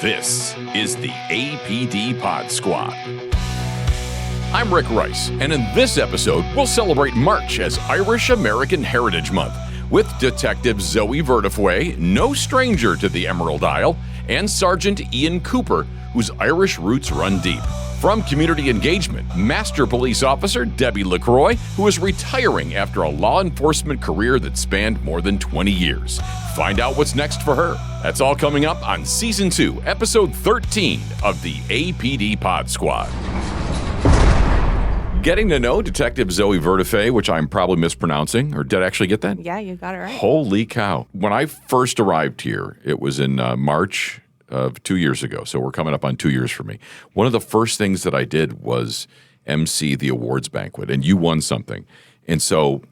This is the APD Pod Squad. I'm Rick Rice, and in this episode, we'll celebrate March as Irish American Heritage Month with Detective Zoe Vertefeuille, no stranger to the Emerald Isle, and Sergeant Ian Cooper, whose Irish roots run deep. From community engagement, Master Police Officer Debbie LeCroy, who is retiring after a law enforcement career that spanned more than 20 years. Find out what's next for her. That's all coming up on Season 2, Episode 13 of the APD Pod Squad. Getting to know Detective Zoe Vertefeuille, which I'm probably mispronouncing, or did I actually get that? Yeah, you got it right. Holy cow. When I first arrived here, it was in March of 2 years ago, so we're coming up on 2 years for me. One of the first things that I did was MC the awards banquet, and you won something. And so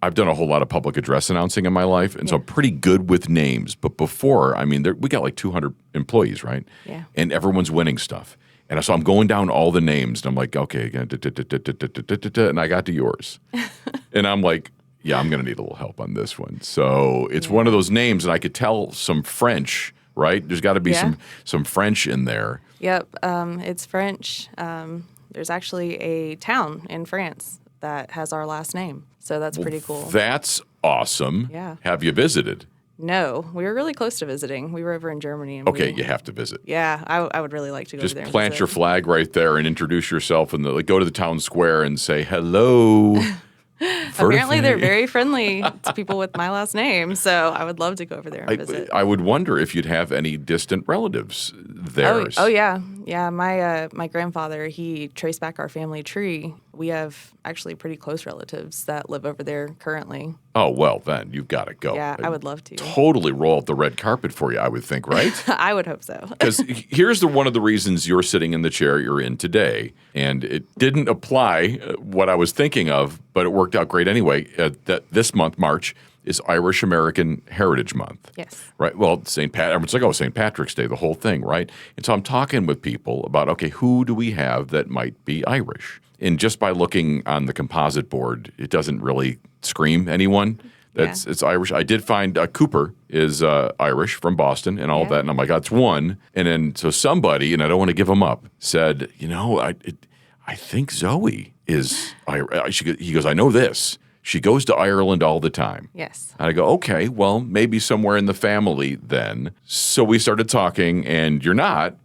I've done a whole lot of public address announcing in my life, and so I'm pretty good with names. But before, I mean, we got like 200 employees, right? Yeah. And everyone's winning stuff. And so I'm going down all the names, and I'm like, okay, and I got to yours. And I'm like, yeah, I'm going to need a little help on this one. So it's one of those names, and I could tell some French, right? There's got to be some French in there. Yep, it's French. There's actually a town in France that has our last name, so that's pretty cool. That's awesome. Yeah. Have you visited? No, we were really close to visiting. We were over in Germany. And Okay, you have to visit. Yeah, I would really like to go over there. Just plant your flag right there and introduce yourself, and go to the town square and say hello. Apparently, they're very friendly to people with my last name, so I would love to go over there and visit. I would wonder if you'd have any distant relatives there. Oh yeah. My grandfather, he traced back our family tree. We have actually pretty close relatives that live over there currently. Oh, well, then you've got to go. Yeah, I would love to. Totally roll out the red carpet for you, I would think, right? I would hope so. Because here's one of the reasons you're sitting in the chair you're in today, and it didn't apply what I was thinking of, but it worked out great anyway. That this month, March, is Irish American Heritage Month. Yes. Right. Well, St. Patrick's Day, the whole thing, right? And so I'm talking with people about, okay, who do we have that might be Irish? And just by looking on the composite board, it doesn't really scream anyone it's Irish. I did find Cooper is Irish from Boston and all that, and I'm like, that's one. And then so somebody, and I don't want to give him up, said, I think Zoe is Irish. He goes, I know this. She goes to Ireland all the time. Yes. And I go, okay, well, maybe somewhere in the family then. So we started talking, and you're not,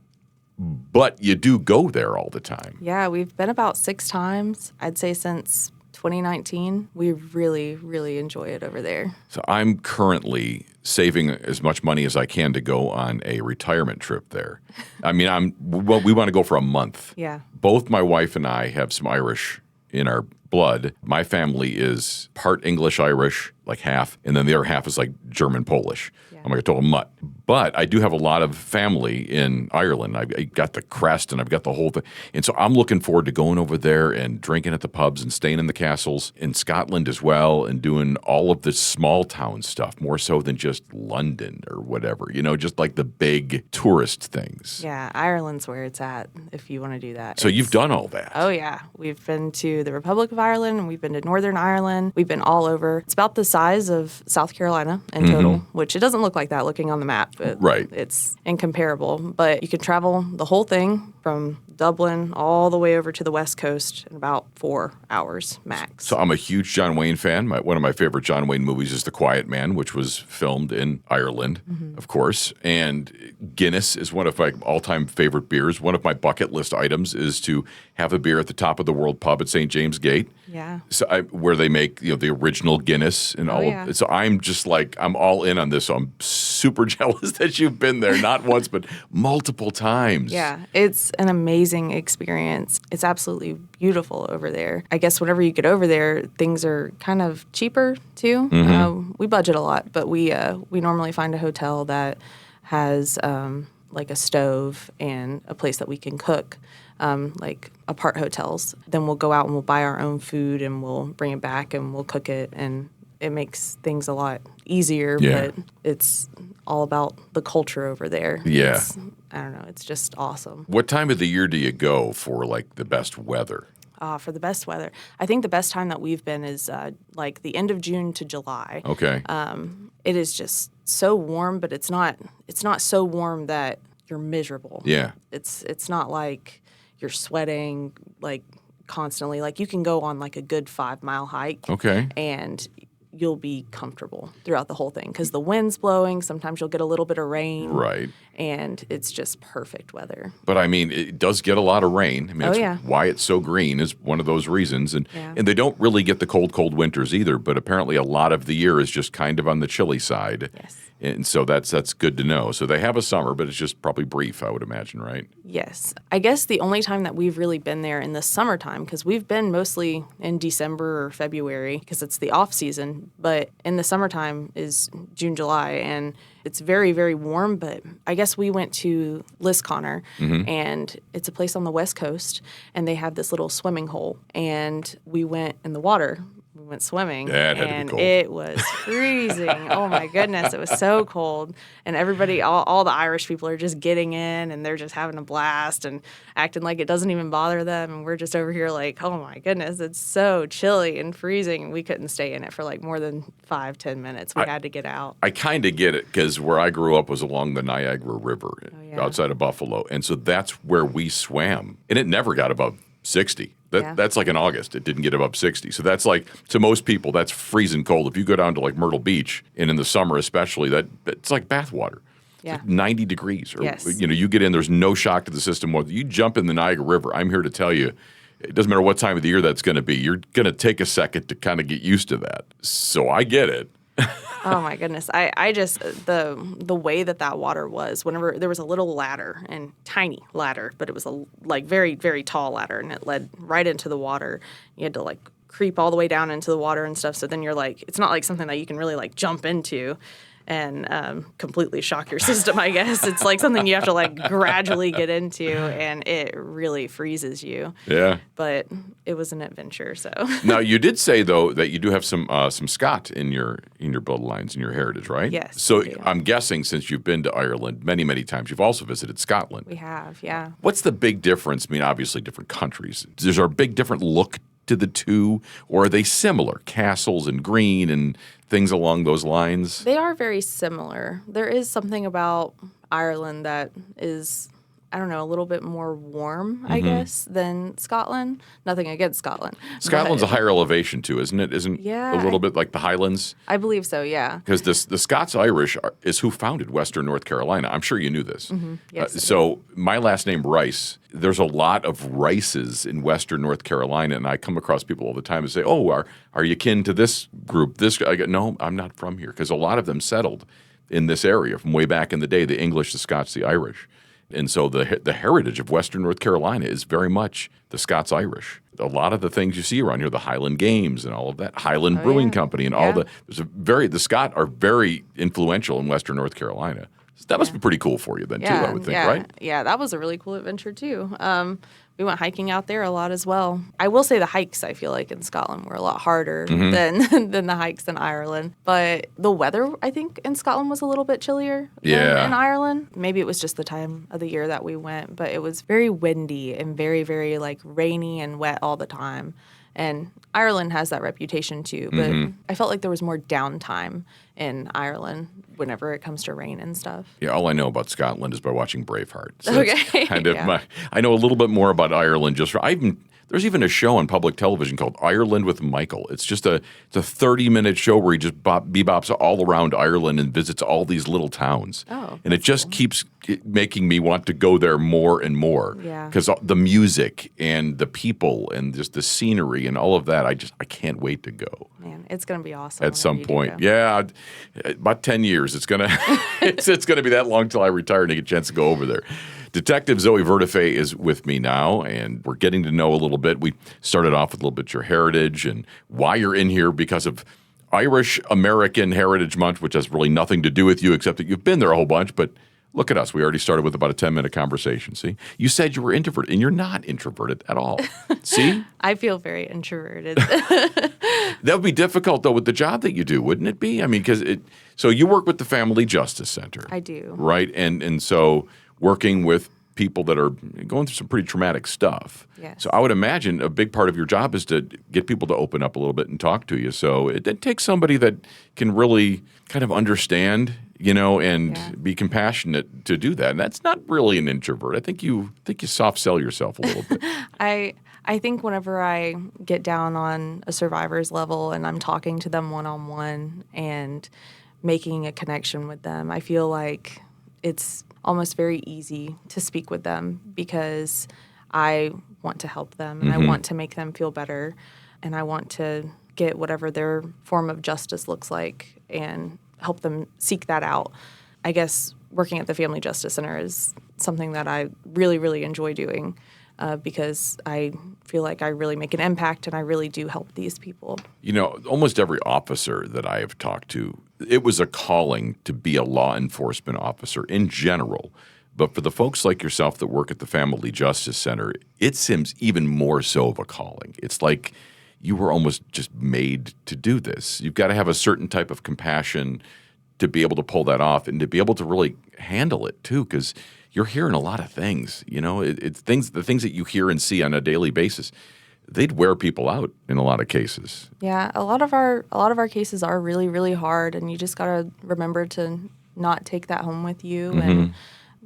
but you do go there all the time. Yeah, we've been about 6 times, I'd say, since 2019. We really, really enjoy it over there. So I'm currently saving as much money as I can to go on a retirement trip there. I mean, we want to go for a month. Yeah. Both my wife and I have some Irish in our blood. My family is part English-Irish, like half, and then the other half is like German-Polish. Yeah. I'm like a total mutt. But I do have a lot of family in Ireland. I got the crest, and I've got the whole thing. And so I'm looking forward to going over there and drinking at the pubs and staying in the castles in Scotland as well, and doing all of this small town stuff, more so than just London or whatever, just like the big tourist things. Yeah, Ireland's where it's at if you want to do that. So you've done all that. Oh, yeah. We've been to the Republic of Ireland, and we've been to Northern Ireland. We've been all over. It's about the size of South Carolina in total, which it doesn't look like that looking on the map. But right. It's incomparable. But you can travel the whole thing from Dublin all the way over to the West Coast in about 4 hours max. So I'm a huge John Wayne fan. One of my favorite John Wayne movies is The Quiet Man, which was filmed in Ireland, of course. And Guinness is one of my all-time favorite beers. One of my bucket list items is to have a beer at the top of the World Pub at St. James Gate. Yeah. So where they make the original Guinness and all of it. So I'm just like, I'm all in on this. So I'm super jealous that you've been there, not once, but multiple times. Yeah, it's an amazing experience. It's absolutely beautiful over there. I guess whenever you get over there, things are kind of cheaper too. We budget a lot, but we normally find a hotel that has like a stove and a place that we can cook. Like apart hotels. Then we'll go out and we'll buy our own food and we'll bring it back and we'll cook it, and it makes things a lot easier. Yeah. But it's all about the culture over there. Yeah. I don't know. It's just awesome. What time of the year do you go for like the best weather? For the best weather, I think the best time that we've been is like the end of June to July. Okay. It is just so warm, but it's not so warm that you're miserable. Yeah. It's not like you're sweating like constantly. Like you can go on like a good 5-mile hike. Okay. And you'll be comfortable throughout the whole thing because the wind's blowing. Sometimes you'll get a little bit of rain. Right. And it's just perfect weather. But I mean, it does get a lot of rain. I mean, that's why it's so green is one of those reasons. And they don't really get the cold winters either. But apparently a lot of the year is just kind of on the chilly side. Yes. And so that's good to know. So they have a summer, but it's just probably brief, I would imagine, right? Yes. I guess the only time that we've really been there in the summertime, because we've been mostly in December or February because it's the off season, but in the summertime is June, July, and it's very, very warm. But I guess we went to Lisconnor, and it's a place on the West Coast, and they have this little swimming hole, and we went in the water. We went swimming, and it was freezing. Oh, my goodness. It was so cold. And everybody, all the Irish people are just getting in, and they're just having a blast and acting like it doesn't even bother them. And we're just over here like, oh, my goodness, it's so chilly and freezing. And we couldn't stay in it for like more than 5-10 minutes. We had to get out. I kind of get it because where I grew up was along the Niagara River outside of Buffalo. And so that's where we swam. And it never got above 60. That's like in August. It didn't get above 60. So that's like, to most people, that's freezing cold. If you go down to like Myrtle Beach, and in the summer especially, it's like bath water. It's like 90 degrees. Or, you get in, there's no shock to the system. You jump in the Niagara River, I'm here to tell you, it doesn't matter what time of the year that's going to be. You're going to take a second to kind of get used to that. So I get it. Oh my goodness. I just, the way that water was, whenever there was a little ladder, and tiny ladder, but it was a like very, very tall ladder, and it led right into the water. You had to like creep all the way down into the water and stuff. So then you're like, it's not like something that you can really like jump into and completely shock your system, I guess. It's like something you have to like gradually get into, and it really freezes you. Yeah. But it was an adventure, so. Now, you did say, though, that you do have some Scot in your bloodlines, in your heritage, right? Yes. So I'm guessing since you've been to Ireland many, many times, you've also visited Scotland. We have, yeah. What's the big difference? I mean, obviously different countries. Is there a big different look to the two, or are they similar? Castles and green and things along those lines? They are very similar. There is something about Ireland that is, I don't know, a little bit more warm, I guess, than Scotland. Nothing against Scotland. Scotland's a higher elevation too, isn't it? Isn't a little bit like the Highlands? I believe so, yeah. Because the Scots-Irish is who founded Western North Carolina. I'm sure you knew this. Yes. So my last name, Rice, there's a lot of Rices in Western North Carolina, and I come across people all the time and say, oh, are you kin to this group? I go, no, I'm not from here, because a lot of them settled in this area from way back in the day, the English, the Scots, the Irish. And so the heritage of Western North Carolina is very much the Scots-Irish. A lot of the things you see around here, the Highland Games and all of that, Highland Brewing Company and all the Scot are very influential in Western North Carolina. So that must be pretty cool for you then too, I would think, right? Yeah, that was a really cool adventure too. We went hiking out there a lot as well. I will say the hikes, I feel like, in Scotland were a lot harder than the hikes in Ireland. But the weather, I think, in Scotland was a little bit chillier than in Ireland. Maybe it was just the time of the year that we went, but it was very windy and very, very, like, rainy and wet all the time. And Ireland has that reputation too, but I felt like there was more downtime in Ireland whenever it comes to rain and stuff. Yeah, all I know about Scotland is by watching Braveheart. So okay. Kind of I know a little bit more about Ireland just there's even a show on public television called Ireland with Michael. It's just it's a 30-minute show where he just bebops all around Ireland and visits all these little towns. Oh, and it just keeps making me want to go there more and more. Yeah. Because the music and the people and just the scenery and all of that, I can't wait to go. Man, it's going to be awesome. At some point. Yeah, about 10 years. It's going to it's going to be that long till I retire and get a chance to go over there. Detective Zoe Vertefeuille is with me now, and we're getting to know a little bit. We started off with a little bit your heritage and why you're in here because of Irish American Heritage Month, which has really nothing to do with you except that you've been there a whole bunch. But look at us. We already started with about a 10-minute conversation. See? You said you were introverted, and you're not introverted at all. See? I feel very introverted. That would be difficult, though, with the job that you do, wouldn't it be? I mean, so you work with the Family Justice Center. I do. Right? And so working with people that are going through some pretty traumatic stuff. Yes. So I would imagine a big part of your job is to get people to open up a little bit and talk to you. So it takes somebody that can really kind of understand and be compassionate to do that. And that's not really an introvert. I think you soft sell yourself a little bit. I think whenever I get down on a survivor's level and I'm talking to them one-on-one and making a connection with them, I feel like it's almost very easy to speak with them because I want to help them and I want to make them feel better and I want to get whatever their form of justice looks like and help them seek that out. I guess working at the Family Justice Center is something that I really, really enjoy doing. Because I feel like I really make an impact and I really do help these people. Almost every officer that I have talked to, it was a calling to be a law enforcement officer in general. But for the folks like yourself that work at the Family Justice Center, it seems even more so of a calling. It's like you were almost just made to do this. You've got to have a certain type of compassion to be able to pull that off and to be able to really handle it too, because you're hearing a lot of things. It's the things that you hear and see on a daily basis. They'd wear people out in a lot of cases. Yeah, a lot of our cases are really, really hard, and you just gotta remember to not take that home with you and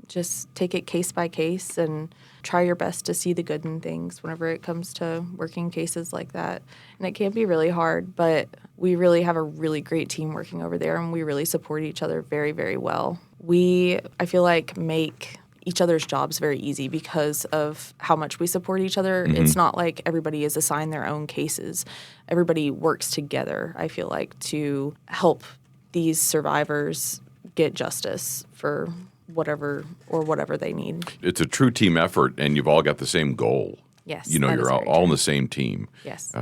just take it case by case and try your best to see the good in things whenever it comes to working cases like that. And it can be really hard, but we really have a really great team working over there, and we really support each other very, very well. I feel like, make each other's jobs very easy because of how much we support each other. It's not like everybody is assigned their own cases. Everybody works together, I feel like, to help these survivors get justice for whatever they need. It's a true team effort, and you've all got the same goal. Yes. You're all on the same team. Yes.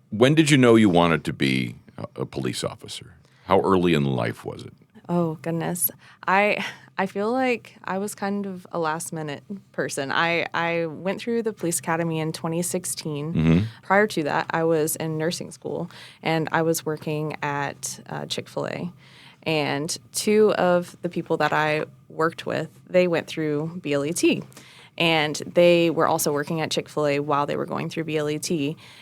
When did you know you wanted to be a police officer? How early in life was it? Oh, goodness. I feel like I was kind of a last-minute person. I went through the police academy in 2016. Prior to that, I was in nursing school, and I was working at Chick-fil-A. And two of the people that I worked with, they went through BLET. And they were also working at Chick-fil-A while they were going through BLET.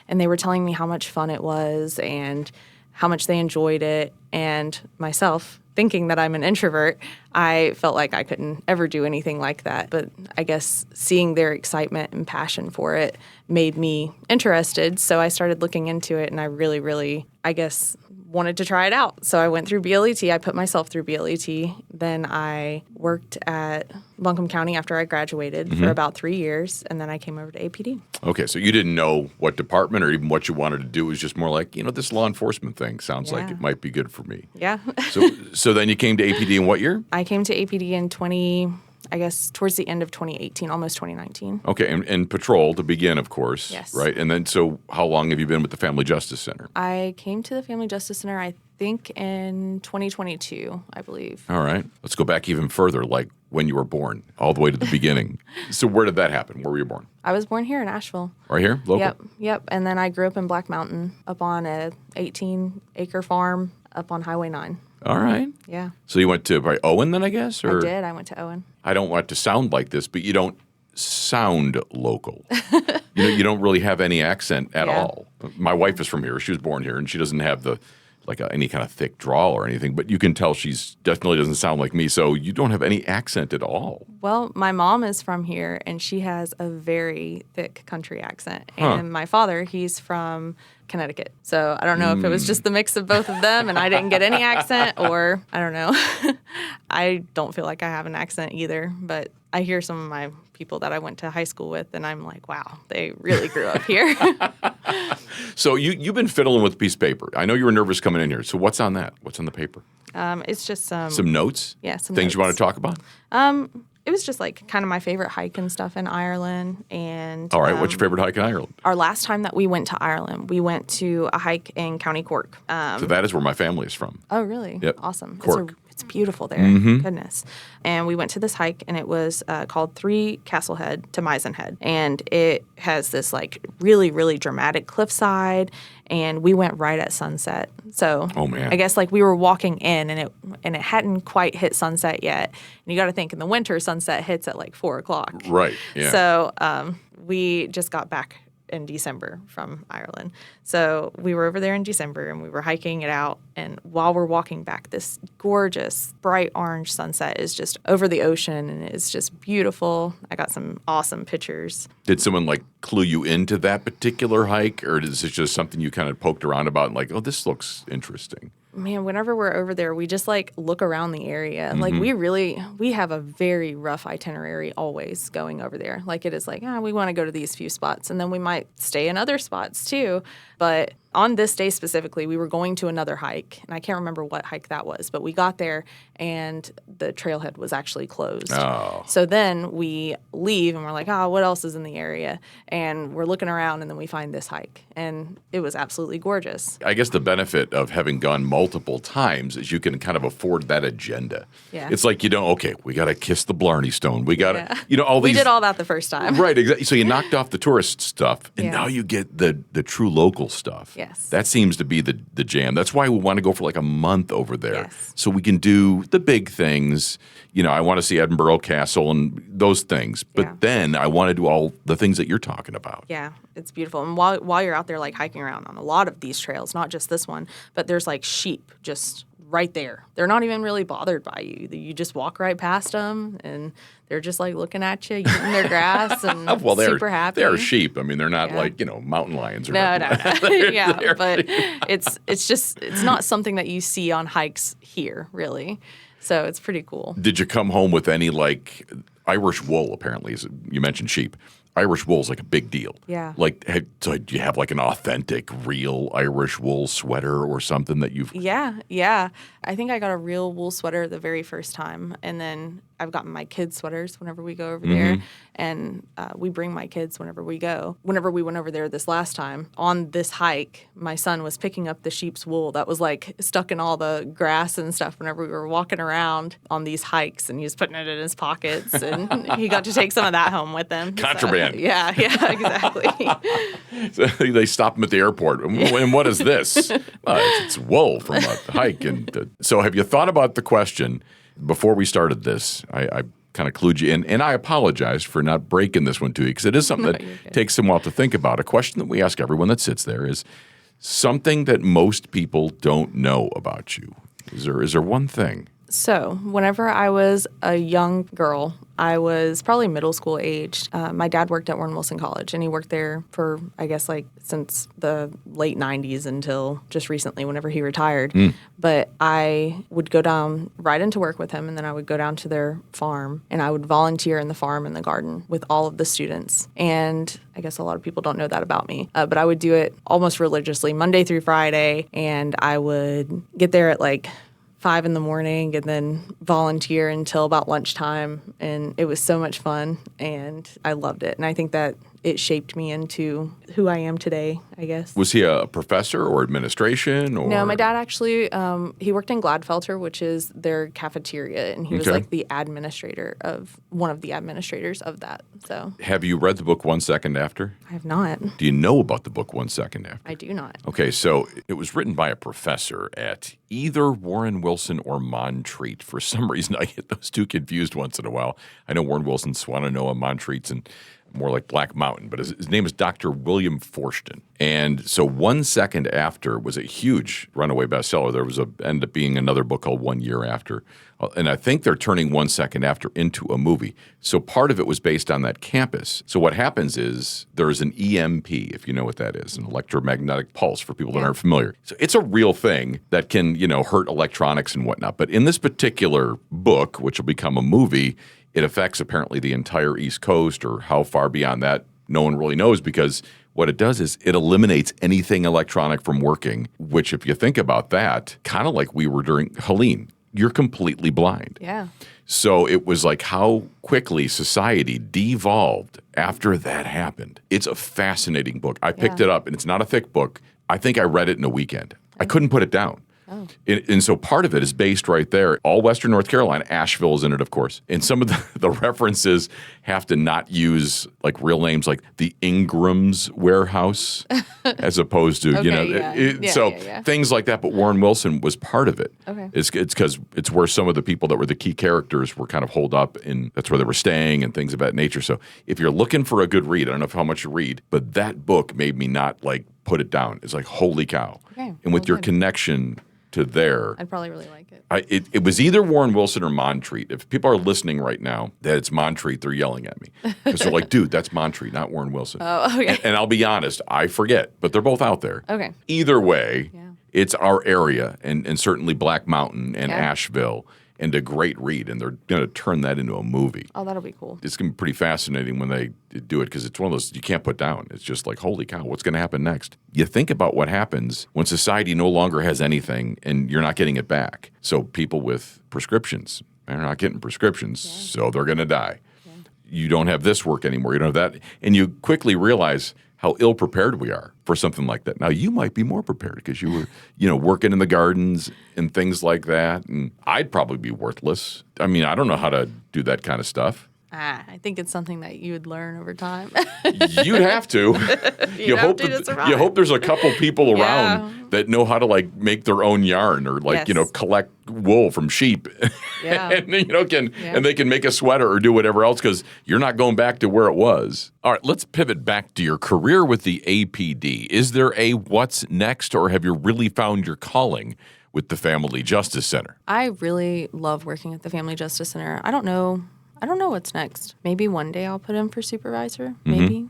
And they were telling me how much fun it was and how much they enjoyed it. And myself, thinking that I'm an introvert, I felt like I couldn't ever do anything like that. But I guess seeing their excitement and passion for it made me interested. So I started looking into it, and I really, really, I guess, wanted to try it out. So I went through BLET. I put myself through BLET. Then I worked at Buncombe County after I graduated for about 3 years, and then I came over to APD. Okay, so you didn't know what department or even what you wanted to do. It was just more like, this law enforcement thing sounds like it might be good for me. Yeah. So then you came to APD in what year? I came to APD in towards the end of 2018, almost 2019. Okay, and patrol to begin, of course. Yes. Right? And then, so how long have you been with the Family Justice Center? I came to the Family Justice Center, I think, in 2022, I believe. All right. Let's go back even further, like when you were born, all the way to the beginning. So where did that happen? Where were you born? I was born here in Asheville. Right here? Local? Yep. And then I grew up in Black Mountain, up on a 18-acre farm up on Highway 9. All right. Yeah. So you went to probably Owen then, I guess? Or? I did. I went to Owen. I don't want to sound like this, but you don't sound local. You don't really have any accent at all. My wife is from here. She was born here, and she doesn't have any kind of thick drawl or anything, but you can tell she's definitely doesn't sound like me, so you don't have any accent at all. Well, my mom is from here, and she has a very thick country accent. And my father, he's from Connecticut. So I don't know if it was just the mix of both of them and I didn't get any accent, or I don't know. I don't feel like I have an accent either, but I hear some of my people that I went to high school with, and I'm like, wow, they really grew up here. So you've been fiddling with a piece of paper. I know you were nervous coming in here. So what's on that? What's on the paper? It's just some notes? Yeah, some things notes. You want to talk about? It was just like kind of my favorite hike and stuff in Ireland. And all right, what's your favorite hike in Ireland? Our last time that we went to Ireland, we went to a hike in County Cork. So that is where my family is from. Oh, really? Yep. Awesome. Cork. It's beautiful there. Goodness. And we went to this hike, and it was called Three Castlehead to Misenhead. And it has this like really, really dramatic cliffside, and we went right at sunset. So oh, man. I guess like we were walking in, and it hadn't quite hit sunset yet. And you got to think, in the winter, sunset hits at like 4 o'clock. Right, yeah. So we just got back in December from Ireland. So we were over there in December and we were hiking it out. And while we're walking back, this gorgeous bright orange sunset is just over the ocean and it's just beautiful. I got some awesome pictures. Did someone like clue you into that particular hike, or is this just something you kind of poked around about and like, oh, this looks interesting? Man, whenever we're over there, we just like look around the area. Like we have a very rough itinerary always going over there. Like it is like, we want to go to these few spots and then we might stay in other spots too. But on this day specifically, we were going to another hike, and I can't remember what hike that was, but we got there and the trailhead was actually closed. Oh. So then we leave and we're like, what else is in the area? And we're looking around and then we find this hike, and it was absolutely gorgeous. I guess the benefit of having gone multiple times is you can kind of afford that agenda. Yeah. It's like, okay, we got to kiss the Blarney Stone. We got to, all these. We did all that the first time. Right, exactly. So you knocked off the tourist stuff, and now you get the true local stuff. Yes. That seems to be the jam. That's why we want to go for like a month over there. Yes. So we can do the big things. I want to see Edinburgh Castle and those things. But then I want to do all the things that you're talking about. Yeah, it's beautiful. And while you're out there like hiking around on a lot of these trails, not just this one, but there's like sheep just right there. They're not even really bothered by you. You just walk right past them, and they're just like looking at you, eating their grass, and super happy. They're sheep. I mean, they're not like mountain lions or no. They're But it's not something that you see on hikes here, really. So it's pretty cool. Did you come home with any like Irish wool? Apparently, you mentioned sheep. Irish wool is like a big deal. Yeah. So do you have like an authentic, real Irish wool sweater or something that you've? Yeah. I think I got a real wool sweater the very first time, and then I've gotten my kids' sweaters whenever we go over there, and we bring my kids whenever we go. Whenever we went over there this last time, on this hike, my son was picking up the sheep's wool that was like stuck in all the grass and stuff whenever we were walking around on these hikes, and he was putting it in his pockets, and he got to take some of that home with him. Contraband. So, yeah, exactly. So they stop him at the airport. And what is this? It's wool from a hike. And so have you thought about the question, before we started this, I kind of clued you in, and I apologize for not breaking this one to you, because it is something that takes some while to think about. A question that we ask everyone that sits there is something that most people don't know about you. Is there one thing? So whenever I was a young girl, I was probably middle school aged. My dad worked at Warren Wilson College, and he worked there for, I guess, like since the late 90s until just recently whenever he retired. But I would go down right into work with him, and then I would go down to their farm, and I would volunteer in the farm and the garden with all of the students. And I guess a lot of people don't know that about me, but I would do it almost religiously, Monday through Friday, and I would get there at like 5 in the morning and then volunteer until about lunchtime. And it was so much fun, and I loved it. And I think that it shaped me into who I am today, I guess. Was he a professor or administration? Or? No, my dad actually, he worked in Gladfelter, which is their cafeteria, and he was like the administrator of, one of the administrators of that. So, have you read the book 1 Second After? I have not. Do you know about the book 1 Second After? I do not. Okay, so it was written by a professor at either Warren Wilson or Montreat. For some reason, I get those two confused once in a while. I know Warren Wilson's Swannanoa, Montreat's, and more like Black Mountain, but his name is Dr. William Forston. And so 1 Second After was a huge runaway bestseller. There was ended up being another book called 1 Year After. And I think they're turning 1 Second After into a movie. So part of it was based on that campus. So what happens is there's an EMP, if you know what that is, an electromagnetic pulse for people that aren't familiar. So it's a real thing that can, hurt electronics and whatnot. But in this particular book, which will become a movie, it affects apparently the entire East Coast, or how far beyond that, no one really knows, because what it does is it eliminates anything electronic from working, which, if you think about that, kind of like we were during Helene, you're completely blind. Yeah. So it was like how quickly society devolved after that happened. It's a fascinating book. I picked it up, and it's not a thick book. I think I read it in a weekend. I couldn't put it down. Oh. And so part of it is based right there. All Western North Carolina. Asheville is in it, of course. And some of the references have to not use like real names like the Ingram's Warehouse as opposed to, things like that. But Warren Wilson was part of it. Okay. It's because it's where some of the people that were the key characters were kind of holed up, and that's where they were staying and things of that nature. So if you're looking for a good read, I don't know how much you read, but that book made me not like put it down. It's like, holy cow. Okay. And with your connection to there, I'd probably really like it. It was either Warren Wilson or Montreat. If people are listening right now that it's Montreat, they're yelling at me because they're like, dude, that's Montreat, not Warren Wilson. Oh, okay. And I'll be honest, I forget, but they're both out there. Okay. Either way, it's our area, and certainly Black Mountain and Asheville, and a great read, and they're going to turn that into a movie. Oh, that'll be cool. It's going to be pretty fascinating when they do it because it's one of those you can't put down. It's just like, holy cow, what's going to happen next? You think about what happens when society no longer has anything and you're not getting it back. So people with prescriptions, they're not getting prescriptions, so they're going to die. Yeah. You don't have this work anymore. You don't have that. And you quickly realize how ill-prepared we are for something like that. Now, you might be more prepared because you were, working in the gardens and things like that, and I'd probably be worthless. I mean, I don't know how to do that kind of stuff. I think it's something that you would learn over time. You'd have to. You hope there's a couple people around that know how to like make their own yarn or like collect wool from sheep, and and they can make a sweater or do whatever else because you're not going back to where it was. All right, let's pivot back to your career with the APD. Is there a what's next, or have you really found your calling with the Family Justice Center? I really love working at the Family Justice Center. I don't know what's next. Maybe one day I'll put in for supervisor. Maybe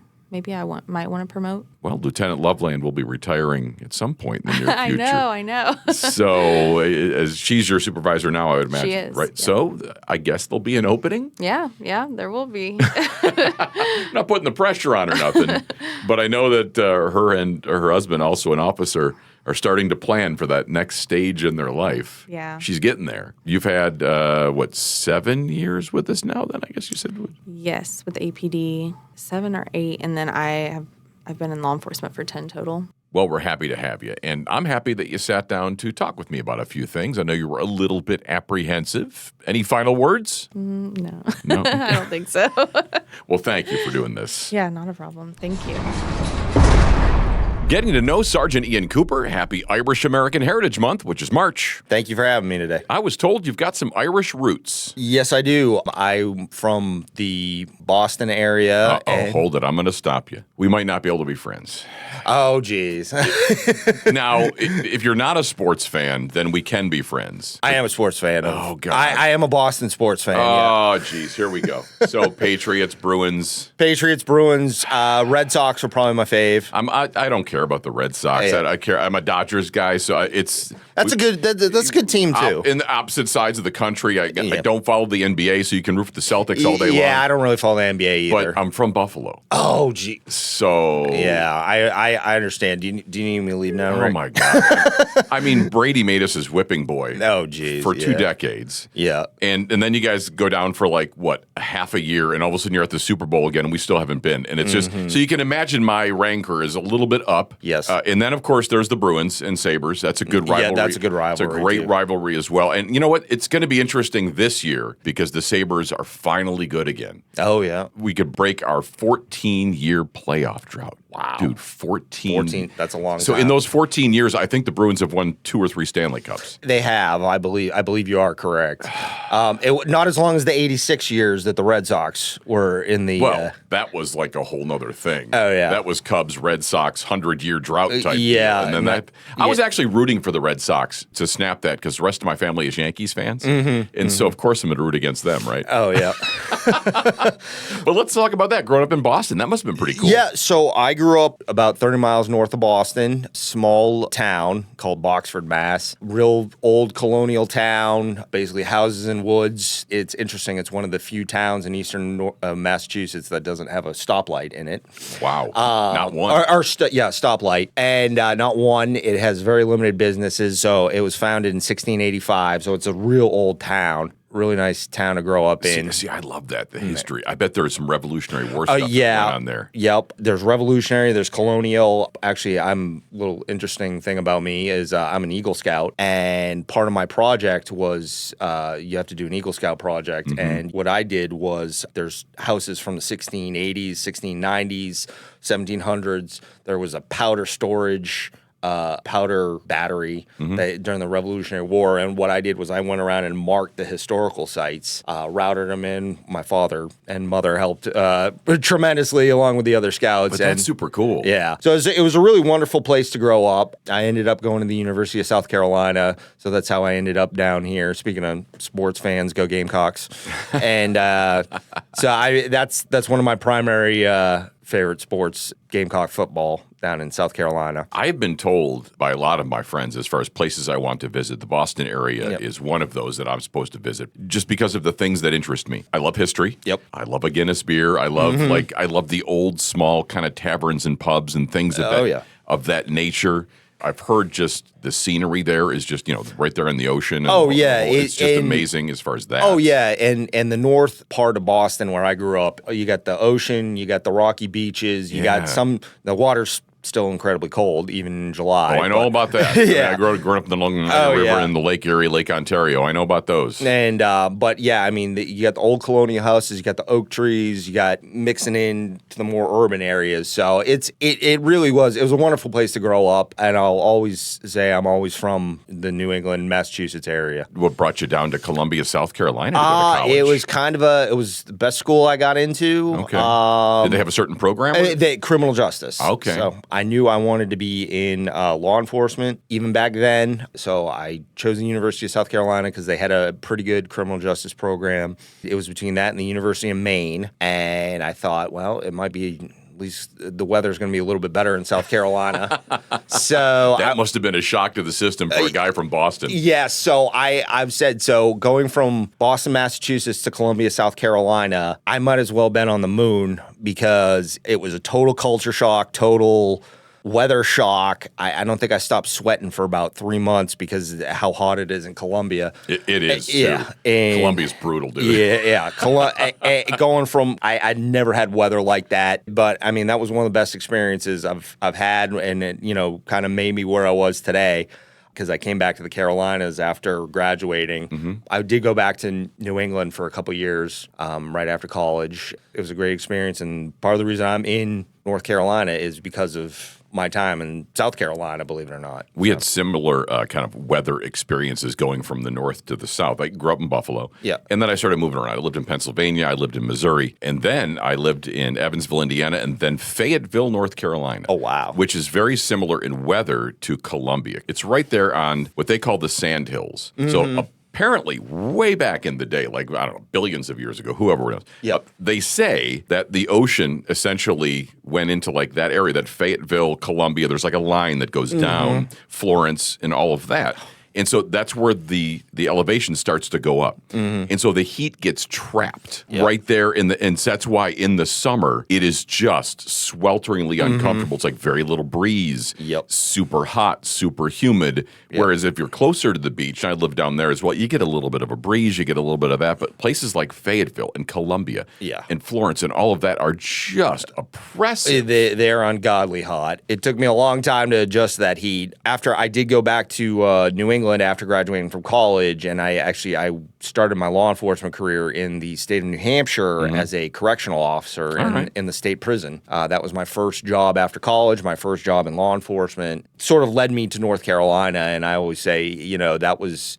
I might want to promote. Well, Lieutenant Loveland will be retiring at some point in the near future. I know. So as she's your supervisor now, I would imagine. She is. Right. Yeah. So I guess there'll be an opening? Yeah, there will be. I'm not putting the pressure on or nothing, but I know that her and her husband, also an officer, are starting to plan for that next stage in their life. Yeah. She's getting there. You've had, 7 years with us now then, I guess you said? Yes, with APD, 7 or 8, and then I've been in law enforcement for 10 total. Well, we're happy to have you, and I'm happy that you sat down to talk with me about a few things. I know you were a little bit apprehensive. Any final words? No. I don't think so. Well, thank you for doing this. Yeah, not a problem. Thank you. Getting to know Sergeant Ian Cooper. Happy Irish American Heritage Month, which is March. Thank you for having me today. I was told you've got some Irish roots. Yes, I do. I'm from the Boston area. Hold it. I'm going to stop you. We might not be able to be friends. Oh, geez. Now, if you're not a sports fan, then we can be friends. I am a sports fan. Oh, God. I am a Boston sports fan. Oh, geez. Here we go. So, Patriots, Bruins. Red Sox are probably my fave. I don't care about the Red Sox. Yeah. I care. I'm a Dodgers guy, so that's a good team too. In the opposite sides of the country, I don't follow the NBA, so you can root for the Celtics all day long. Yeah, I don't really follow the NBA either. But I'm from Buffalo. Oh, gee. So yeah, I understand. Do you need me to leave now? Oh my God. I mean, Brady made us his whipping boy. Oh, geez. For 2 decades. Yeah. And then you guys go down for like a half a year, and all of a sudden you're at the Super Bowl again, and we still haven't been. And it's just so you can imagine my rancor is a little bit up. Yes. And then, of course, there's the Bruins and Sabres. That's a good rivalry. Yeah, that's a good rivalry. It's a great rivalry as well. And you know what? It's going to be interesting this year because the Sabres are finally good again. Oh, yeah. We could break our 14-year playoff drought. Wow. Dude, 14. That's a long time. So in those 14 years, I think the Bruins have won 2 or 3 Stanley Cups. They have. I believe you are correct. Not as long as the 86 years that the Red Sox were in the... Well, that was like a whole nother thing. Oh, yeah. That was Cubs, Red Sox, 100-year drought type yeah. deal. And then I was actually rooting for the Red Sox to snap that because the rest of my family is Yankees fans. And so, of course, I'm going to root against them, right? Oh, yeah. But let's talk about that. Growing up in Boston, that must have been pretty cool. Yeah, so I grew up about 30 miles north of Boston, small town called Boxford, Mass. Real old colonial town, basically houses and woods. It's interesting. It's one of the few towns in eastern Massachusetts that doesn't have a stoplight in it. Wow. Not one. Stoplight. And not one. It has very limited businesses. So it was founded in 1685. So it's a real old town. really nice town to grow up in. See, I love that, the history. I bet there is some Revolutionary War stuff going on there. Yep. There's Revolutionary, there's Colonial. Actually, a little interesting thing about me is I'm an Eagle Scout, and part of my project was you have to do an Eagle Scout project, and what I did was there's houses from the 1680s, 1690s, 1700s. There was a powder storage powder battery during the Revolutionary War. And what I did was I went around and marked the historical sites, routed them in. My father and mother helped tremendously along with the other scouts. But that's super cool. Yeah. So it was a really wonderful place to grow up. I ended up going to the University of South Carolina. So that's how I ended up down here. Speaking of sports fans, go Gamecocks. And so that's one of my primary favorite sports, Gamecock football down in South Carolina. I've been told by a lot of my friends, as far as places I want to visit, the Boston area is one of those that I'm supposed to visit, just because of the things that interest me. I love history. Yep. I love a Guinness beer. I love I love the old, small kind of taverns and pubs and things of that nature. I've heard just the scenery there is just, right there in the ocean. It's just amazing as far as that. Oh, yeah. And the north part of Boston where I grew up, you got the ocean, you got the rocky beaches, you got the water's still incredibly cold, even in July. Oh, I know all about that. I grew up in the Long Island River in the Lake Erie, Lake Ontario. I know about those. And, but yeah, I mean, you got the old colonial houses, you got the oak trees, you got mixing in to the more urban areas. So it really was a wonderful place to grow up. And I'll always say I'm always from the New England, Massachusetts area. What brought you down to Columbia, South Carolina to go to college? It was it was the best school I got into. Okay. Did they have a certain program? Criminal justice. Okay. So I knew I wanted to be in law enforcement even back then. So I chose the University of South Carolina because they had a pretty good criminal justice program. It was between that and the University of Maine. And I thought, well, it might be, at least the weather's going to be a little bit better in South Carolina. So that must have been a shock to the system for a guy from Boston. Yeah, so I've said, going from Boston, Massachusetts to Columbia, South Carolina, I might as well have been on the moon because it was a total culture shock, total weather shock. I don't think I stopped sweating for about 3 months because of how hot it is in Columbia. It is, yeah. Too. Columbia's brutal, dude. Yeah. Going from, I never had weather like that, but I mean, that was one of the best experiences I've had, and it, kind of made me where I was today. Because I came back to the Carolinas after graduating. I did go back to New England for a couple years right after college. It was a great experience, and part of the reason I'm in North Carolina is because of my time in South Carolina, believe it or not. We had similar kind of weather experiences going from the north to the south. I grew up in Buffalo. Yeah. And then I started moving around. I lived in Pennsylvania. I lived in Missouri. And then I lived in Evansville, Indiana, and then Fayetteville, North Carolina. Oh, wow. Which is very similar in weather to Columbia. It's right there on what they call the Sand Hills. So apparently, way back in the day, like, I don't know, billions of years ago, whoever knows. Yep. They say that the ocean essentially went into like that area, that Fayetteville, Columbia, there's like a line that goes down, Florence, and all of that. And so that's where the elevation starts to go up. And so the heat gets trapped right there and that's why in the summer it is just swelteringly uncomfortable. It's like very little breeze, super hot, super humid. Whereas if you're closer to the beach, and I live down there as well, you get a little bit of a breeze, you get a little bit of that. But places like Fayetteville and Columbia and Florence and all of that are just oppressive. They're ungodly hot. It took me a long time to adjust to that heat. After I did go back to New England after graduating from college, and I started my law enforcement career in the state of New Hampshire as a correctional officer in the state prison. That was my first job after college, my first job in law enforcement. Sort of led me to North Carolina, and I always say,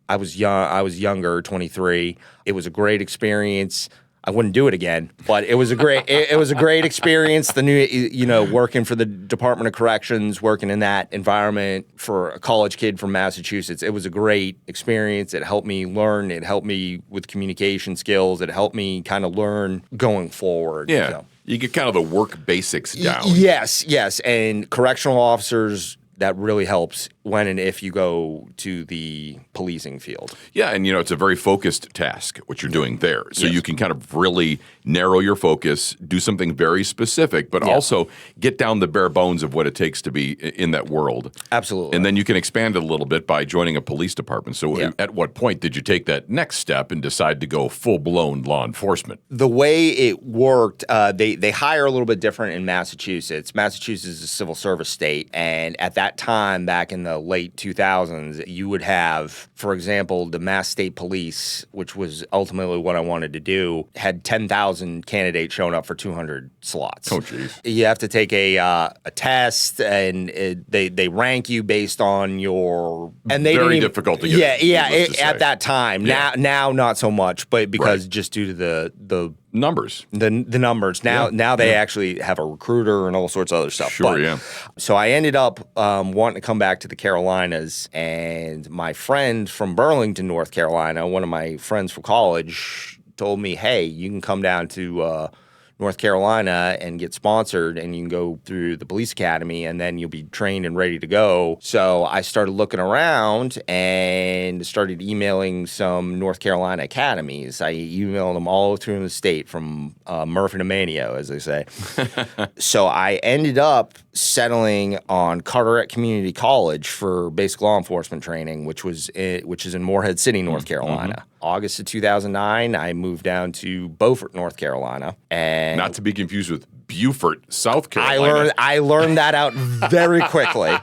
I was younger, 23. It was a great experience. I wouldn't do it again, but it was a great it was a great experience. The new working for the Department of Corrections, working in that environment for a college kid from Massachusetts. It was a great experience. It helped me learn. It helped me with communication skills. It helped me kind of learn going forward. Yeah. So. You get kind of the work basics down. Yes, and correctional officers, that really helps when and if you go to the policing field. Yeah, and it's a very focused task, what you're doing there. So Yes. you can kind of really narrow your focus, do something very specific, but also get down the bare bones of what it takes to be in that world. Absolutely. And then you can expand it a little bit by joining a police department. So at what point did you take that next step and decide to go full-blown law enforcement? The way it worked, they hire a little bit different in Massachusetts. Massachusetts is a civil service state, and at that time, back in the late 2000s, you would have, for example, the Mass State Police, which was ultimately what I wanted to do, had 10,000 candidates showing up for 200 slots. Oh, geez. You have to take a test, and they rank you based on your and they Very didn't even- difficult to get. at that time. Yeah. Now not so much, but because Right. just due to the Numbers. numbers. Now they actually have a recruiter and all sorts of other stuff. Sure, yeah. So I ended up wanting to come back to the Carolinas, and my friend from Burlington, North Carolina, one of my friends from college, told me, hey, you can come down to North Carolina and get sponsored, and you can go through the police academy, and then you'll be trained and ready to go. So I started looking around and started emailing some North Carolina academies. I emailed them all through the state, from Murphy to Mania, as they say. So I ended up settling on Carteret Community College for basic law enforcement training, which is in Morehead City, North Carolina. August of 2009, I moved down to Beaufort, North Carolina, and Not to be confused with Beaufort, South Carolina. I learned that out very quickly.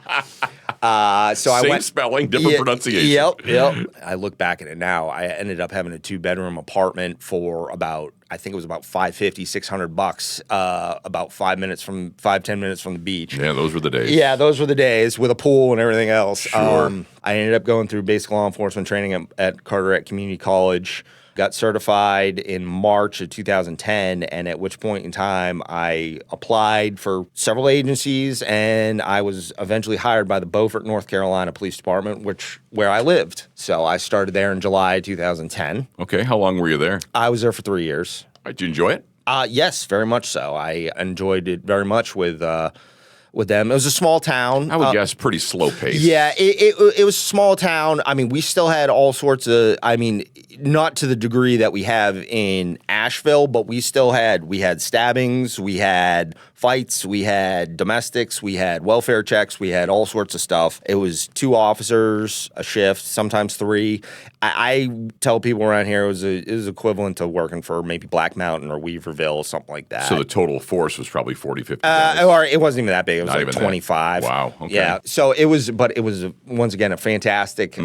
So Same I went spelling, different pronunciation. Yep. I look back at it now. I ended up having a 2-bedroom apartment for about, I think it was about $550, $600, about 10 minutes from the beach. Yeah, those were the days. Yeah, those were the days, with a pool and everything else. Sure. I ended up going through basic law enforcement training at Carteret Community College. Got certified in March of 2010, and at which point in time I applied for several agencies, and I was eventually hired by the Beaufort, North Carolina Police Department, where I lived. So I started there in July 2010. Okay, how long were you there? I was there for 3 years. Did you enjoy it? Yes, very much so. I enjoyed it very much with them. It was a small town. I would guess pretty slow pace. Yeah, it was a small town. I mean, we still had all sorts of, not to the degree that we have in Asheville, but we had stabbings, we had fights, we had domestics, we had welfare checks, we had all sorts of stuff. It was 2 officers a shift, sometimes 3. I tell people around here it was equivalent to working for maybe Black Mountain or Weaverville, something like that. So the total force was probably 40, 50 guys. Or it wasn't even that big. It was Not like even that. 25. Wow, okay. Yeah. So it was once again a fantastic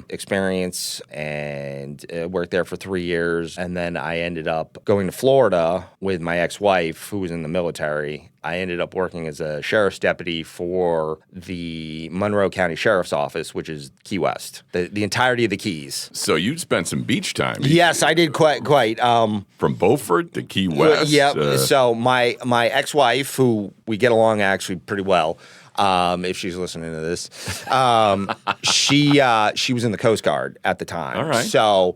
experience, and worked there for 3 years, and then I ended up going to Florida with my ex-wife, who was in the military. I ended up working as a sheriff's deputy for the Monroe County Sheriff's Office, which is Key West, the entirety of the Keys. So you'd spent some beach time. Yes, I did quite. From Beaufort to Key West. Yep. So my ex-wife, who we get along actually pretty well, if she's listening to this, she was in the Coast Guard at the time. All right. So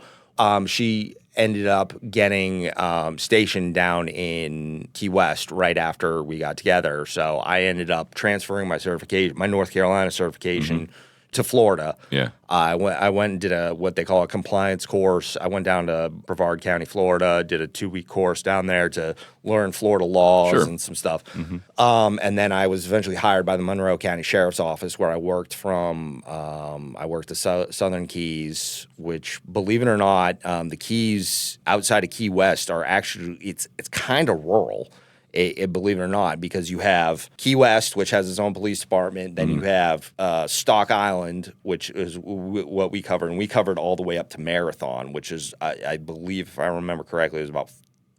she ended up getting stationed down in Key West right after we got together. So I ended up transferring my North Carolina certification to Florida. Yeah. I went and did what they call a compliance course. I went down to Brevard County, Florida, did a 2-week course down there to learn Florida laws and some stuff. And then I was eventually hired by the Monroe County Sheriff's Office, where I worked I worked the Southern Keys, which, believe it or not, the Keys outside of Key West are actually, it's kind of rural. Believe it or not, because you have Key West, which has its own police department. Then you have Stock Island, which is what we covered. And we covered all the way up to Marathon, which is, I believe, if I remember correctly, it was about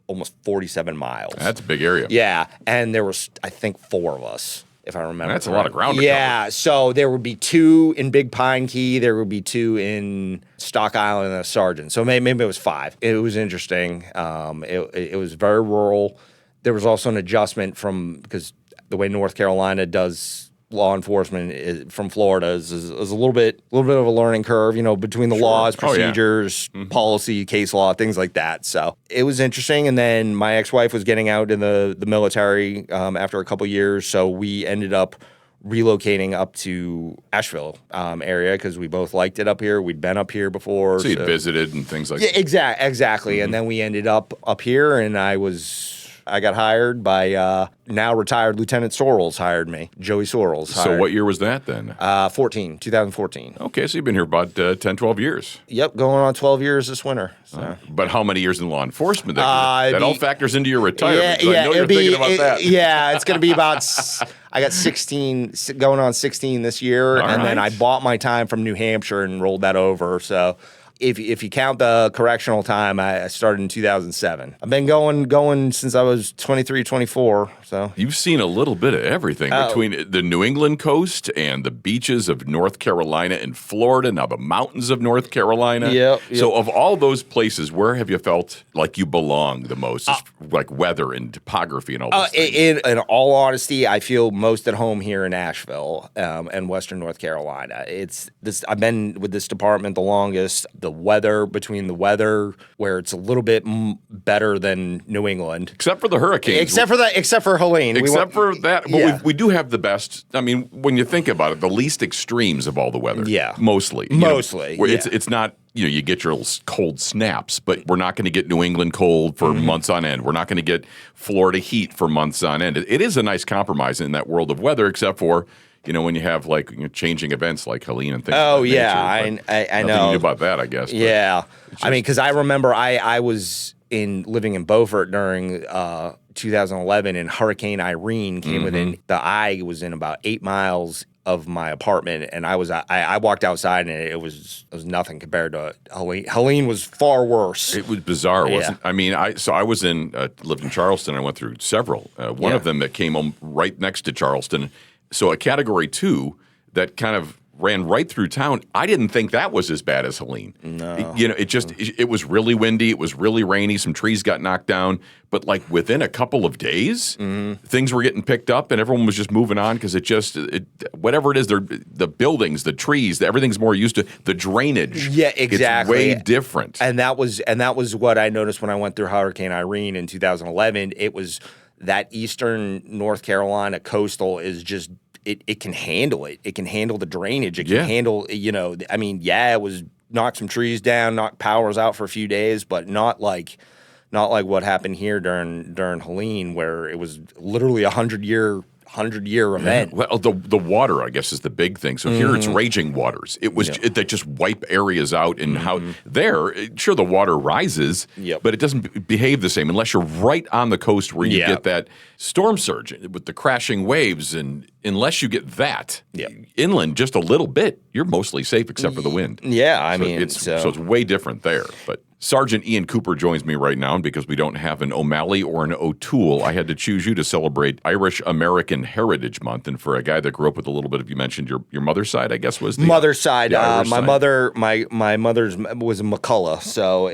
almost 47 miles. That's a big area. Yeah. And there was, I think, 4 of us, if I remember That's a lot of ground to cover. So there would be 2 in Big Pine Key. There would be 2 in Stock Island and a sergeant. So maybe it was 5. It was interesting. It was very rural. There was also an adjustment because the way North Carolina does law enforcement from Florida is a little bit of a learning curve, between the laws, procedures, policy, case law, things like that. So it was interesting. And then my ex-wife was getting out in the military after a couple years, so we ended up relocating up to Asheville area because we both liked it up here. We'd been up here before. So you'd visited and things like that. Yeah, exactly. And then we ended up here, and I got hired by now retired Lieutenant Sorrells hired me. Joey Sorrells hired. So what year was that then? 2014. Okay, so you've been here about 10, 12 years. Yep, going on 12 years this winter. So. But how many years in law enforcement? That all factors into your retirement. Yeah, I know you're thinking about that. Yeah, it's going to be about, I got 16, going on 16 this year, then I bought my time from New Hampshire and rolled that over, so... If you count the correctional time, I started in 2007. I've been going since I was 23, 24. So you've seen a little bit of everything between the New England coast and the beaches of North Carolina and Florida, now the mountains of North Carolina. Yep. So of all those places, where have you felt like you belong the most? Like weather and topography and all those things? In all honesty, I feel most at home here in Asheville and Western North Carolina. I've been with this department the longest. The weather, where it's a little bit better than New England, except for the hurricanes, except for Helene, for that. But we do have the best. I mean, when you think about it, the least extremes of all the weather. Yeah, mostly. It's not. You get your cold snaps, but we're not going to get New England cold for months on end. We're not going to get Florida heat for months on end. It is a nice compromise in that world of weather, except for. When you have changing events like Helene and things. Oh, of that yeah, nature, I know. Nothing you knew about that, I guess. Yeah, I mean, because I remember I was living in Beaufort during 2011, and Hurricane Irene came within. The eye was in about 8 miles of my apartment, and I walked outside, and it was nothing compared to Helene. Helene was far worse. It was bizarre, wasn't it? I mean, I was lived in Charleston. I went through several. One of them that came home right next to Charleston. So a Category 2 that kind of ran right through town. I didn't think that was as bad as Helene. No. It was really windy. It was really rainy. Some trees got knocked down. But like within a couple of days, things were getting picked up and everyone was just moving on because whatever it is, the buildings, the trees, everything's more used to the drainage. Yeah, exactly. It's way different. And that was what I noticed when I went through Hurricane Irene in 2011. It was that eastern North Carolina coastal is just it can handle it. It can handle the drainage. It can handle it was knocked some trees down, knocked powers out for a few days, but not like what happened here during Helene, where it was literally a 100-year event. Well, the water, I guess, is the big thing. So here it's raging waters. It was they just wipe areas out, and how sure the water rises, but it doesn't behave the same unless you're right on the coast where you get that storm surge with the crashing waves, and unless you get that inland just a little bit, you're mostly safe except for the wind. Yeah, so it's way different there, but. Sergeant Ian Cooper joins me right now, and because we don't have an O'Malley or an O'Toole, I had to choose you to celebrate Irish American Heritage Month. And for a guy that grew up with a little bit of, you mentioned your mother's side, I guess was the mother's side. My side. My mother's was in McCullough, so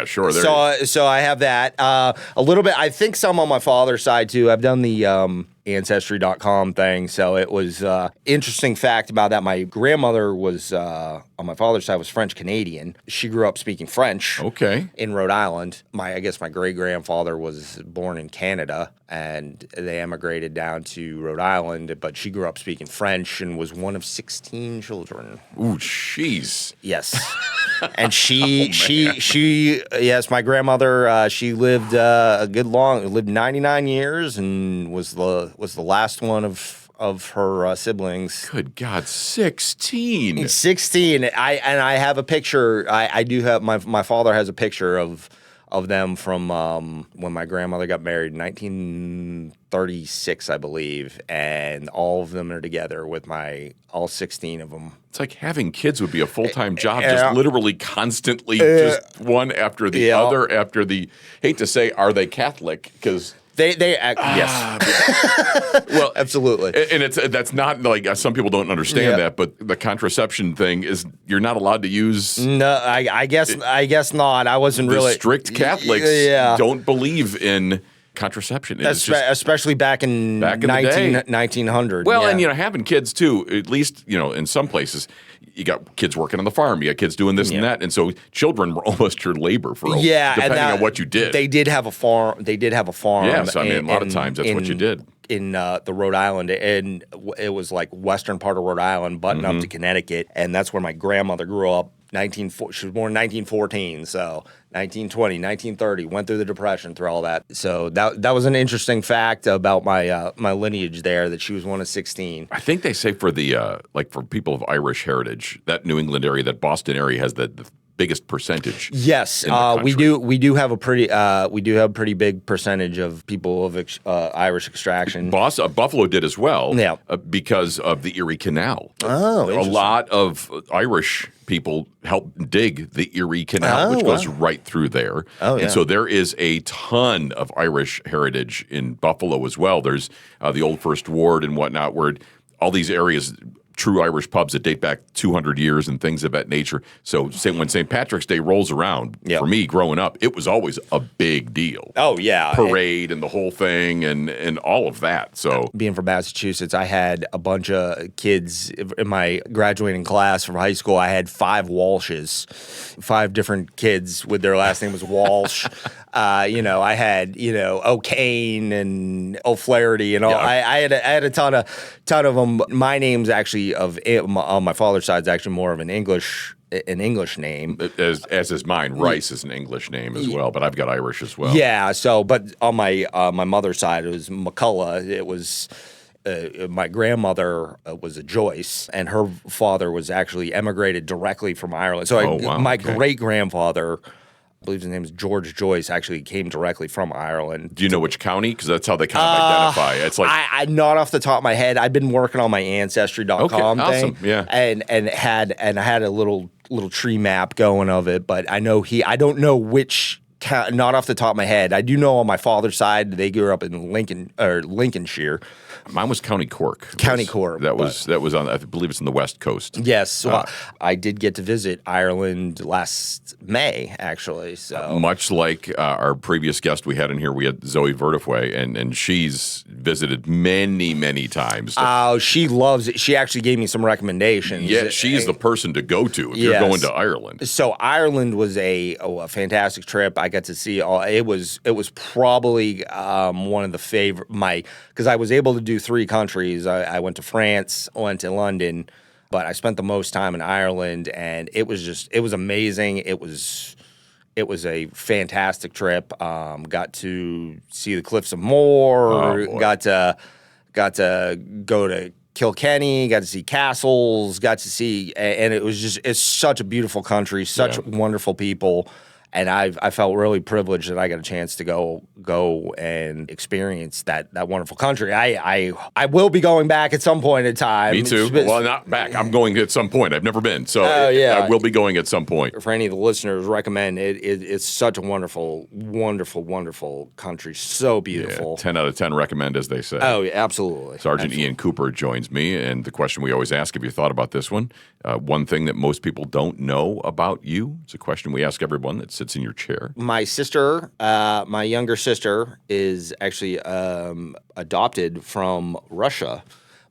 sure. So I have that a little bit. I think some on my father's side too. I've done the Ancestry.com thing, so it was interesting fact about that. My grandmother was on my father's side was French Canadian. She grew up speaking French. Okay. In Rhode Island. I guess my great grandfather was born in Canada, and they emigrated down to Rhode Island. But she grew up speaking French and was one of 16 children. Ooh, jeez. Yes. And yes, my grandmother. She lived lived 99 years and was the last one of her siblings. Good God, 16. 16. I have a picture. I do have my father has a picture of them from when my grandmother got married in 1936, I believe, and all of them are together with all 16 of them. It's like having kids would be a full-time job, just literally constantly, just one after the other after the. Hate to say, are they Catholic? Because. Yes. Well, absolutely. And that's not like some people don't understand that, but the contraception thing is you're not allowed to use. No, I guess not. I wasn't really. Strict Catholics don't believe in contraception. Especially back in 1900. Well, and having kids too, at least in some places, you got kids working on the farm, you got kids doing this and that, and so children were almost your labor for depending on what you did. They did have a farm. Yes, a lot of times that's what you did. in the Rhode Island, and it was like western part of Rhode Island, button up to Connecticut, and that's where my grandmother grew up. She was born in 1914, so 1920, 1930, went through the Depression, through all that. So that was an interesting fact about my my lineage there, that she was one of 16. I think they say for the for people of Irish heritage, that New England area, that Boston area has the biggest percentage. Yes, we do have a pretty big percentage of people of Irish extraction. Buffalo did as well, yeah, because of the Erie Canal. Oh, a lot of Irish people helped dig the Erie Canal, which goes right through there. Oh, yeah. And so there is a ton of Irish heritage in Buffalo as well. There's the old First Ward and whatnot, where all these areas, true Irish pubs that date back 200 years and things of that nature. So when St. Patrick's Day rolls around, for me growing up, it was always a big deal. Oh, yeah. Parade and the whole thing and all of that. So being from Massachusetts, I had a bunch of kids in my graduating class from high school. I had 5 Walshes, 5 different kids with their last name was Walsh. I had, O'Kane and O'Flaherty and all. I had a ton of them. My name's actually on my father's side is actually more of an English name. As is mine. Rice is an English name as well, but I've got Irish as well. Yeah. So, but on my mother's side, it was McCullough. It was. My grandmother was a Joyce, and her father was actually emigrated directly from Ireland. So my great-grandfather, I believe his name is George Joyce, actually came directly from Ireland. Do you know which county? Because that's how they kind of identify. It's like I not off the top of my head. I've been working on my Ancestry.com thing, awesome. Yeah, and I had a little tree map going of it, but I don't know which. Not off the top of my head. I do know on my father's side they grew up in Lincolnshire. Mine was County Cork. Cork. That was on. I believe it's on the West Coast. Yes. Well, I did get to visit Ireland last May, actually. So much like our previous guest we had in here, we had Zoe Vertefeuille, and she's visited many times. Oh, she loves it. She actually gave me some recommendations. Yeah, she's the person to go to if you're going to Ireland. So Ireland was a fantastic trip. I got to see it was probably one of the favorite because I was able to do 3 countries. I went to France, went to London, but I spent the most time in Ireland, and it was amazing. It was a fantastic trip. Got to see the Cliffs of Moher. Got to go to Kilkenny, got to see castles, and it's such a beautiful country, such wonderful people. And I felt really privileged that I got a chance to go and experience that wonderful country. I will be going back at some point in time. Me too. Well, not back. I'm going at some point. I've never been, so I will be going at some point. For any of the listeners, recommend it. It's such a wonderful country. So beautiful. Yeah, 10 out of 10 recommend, as they say. Oh, yeah, absolutely. Sergeant Ian Cooper joins me, and the question we always ask, have you thought about this one? One thing that most people don't know about you. It's a question we ask everyone that sits in your chair. My sister, my younger sister, is actually adopted from Russia.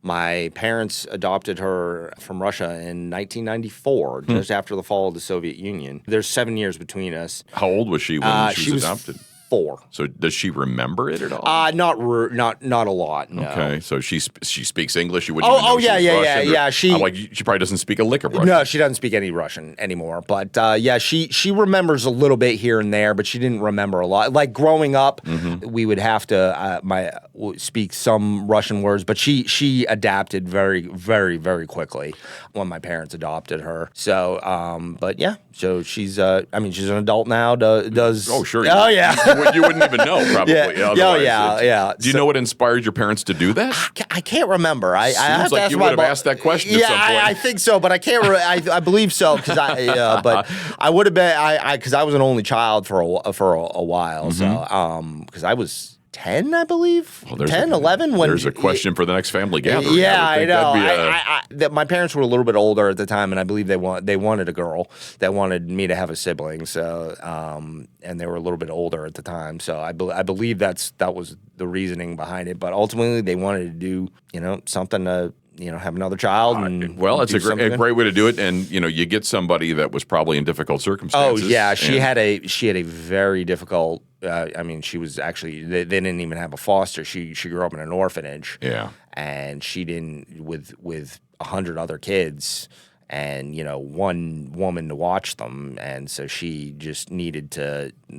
My parents adopted her from Russia in 1994, just after the fall of the Soviet Union. There's 7 years between us. How old was she when she was adopted? 4. So does she remember it at all? Not a lot. No. Okay, so she speaks English. You wouldn't even know yeah. She probably doesn't speak a lick of Russian. No, she doesn't speak any Russian anymore. But she remembers a little bit here and there, but she didn't remember a lot. Like growing up, we would have to speak some Russian words, but she adapted very, very, very quickly when my parents adopted her. So, so she's she's an adult now. Does oh sure? Oh yeah. You wouldn't even know, probably. Yeah. Do you know what inspired your parents to do that? I can't remember. I Seems like you would have asked that question at some point. I think so, but I can't. I believe so because but I would have been. Because I was an only child for a while. So because I was 10, I believe. 10, 11. When there's a question for the next family gathering. Yeah, I know. My parents were a little bit older at the time, and I believe they wanted a girl. They wanted me to have a sibling. So, and they were a little bit older at the time. So I believe that was the reasoning behind it. But ultimately, they wanted to do something to have another child. Well, it's a great way to do it, and you get somebody that was probably in difficult circumstances. Oh yeah, she had a very difficult I mean, she was actually, they didn't even have a foster. She grew up in an orphanage. Yeah. And she didn't, with 100 other kids and, one woman to watch them. And so she just needed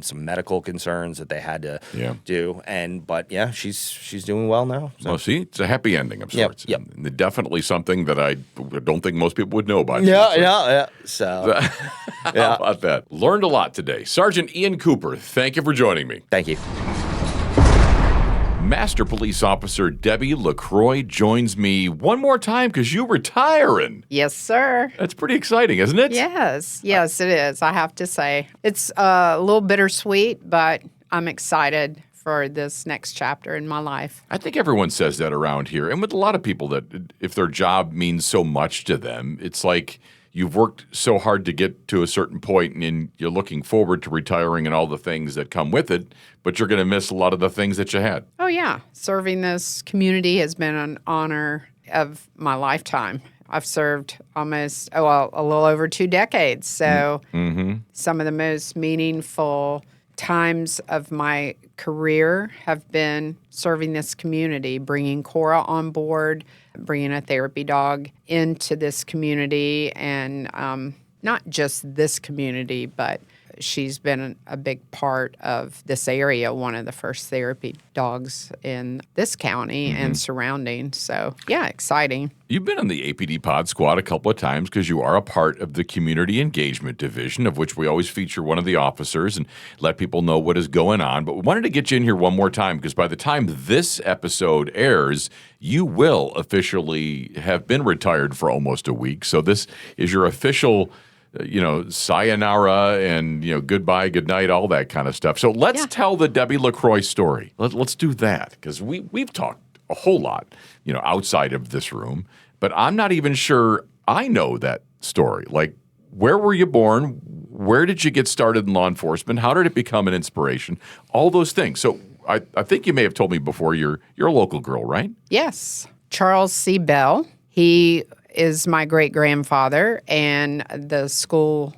some medical concerns that they had to do. But yeah, she's doing well now. So. Well, see, it's a happy ending of sorts. Yep. And definitely something that I don't think most people would know about. Yeah. So, how about that? Learned a lot today. Sergeant Ian Cooper, thank you for joining me. Thank you. Master Police Officer Debbie LeCroy joins me one more time because you're retiring. Yes, sir. That's pretty exciting, isn't it? Yes, it is. I have to say. It's a little bittersweet, but I'm excited for this next chapter in my life. I think everyone says that around here. And with a lot of people that if their job means so much to them, it's like you've worked so hard to get to a certain point and you're looking forward to retiring and all the things that come with it, but you're going to miss a lot of the things that you had. Oh, yeah. Serving this community has been an honor of my lifetime. I've served almost, a little over 2 decades. So some of the most meaningful times of my career have been serving this community, bringing Cora on board, bringing a therapy dog into this community, and not just this community, but she's been a big part of this area, one of the first therapy dogs in this county and surrounding. So, yeah, exciting. You've been on the APD Pod Squad a couple of times because you are a part of the Community Engagement Division, of which we always feature one of the officers and let people know what is going on. But we wanted to get you in here one more time because by the time this episode airs, you will officially have been retired for almost a week. So this is your official sayonara and, goodbye, good night, all that kind of stuff. So let's tell the Debbie LeCroy story. Let's do that because we've talked a whole lot, outside of this room, but I'm not even sure I know that story. Like, where were you born? Where did you get started in law enforcement? How did it become an inspiration? All those things. So I think you may have told me before you're a local girl, right? Yes. Charles C. Bell. He is my great-grandfather, and the school,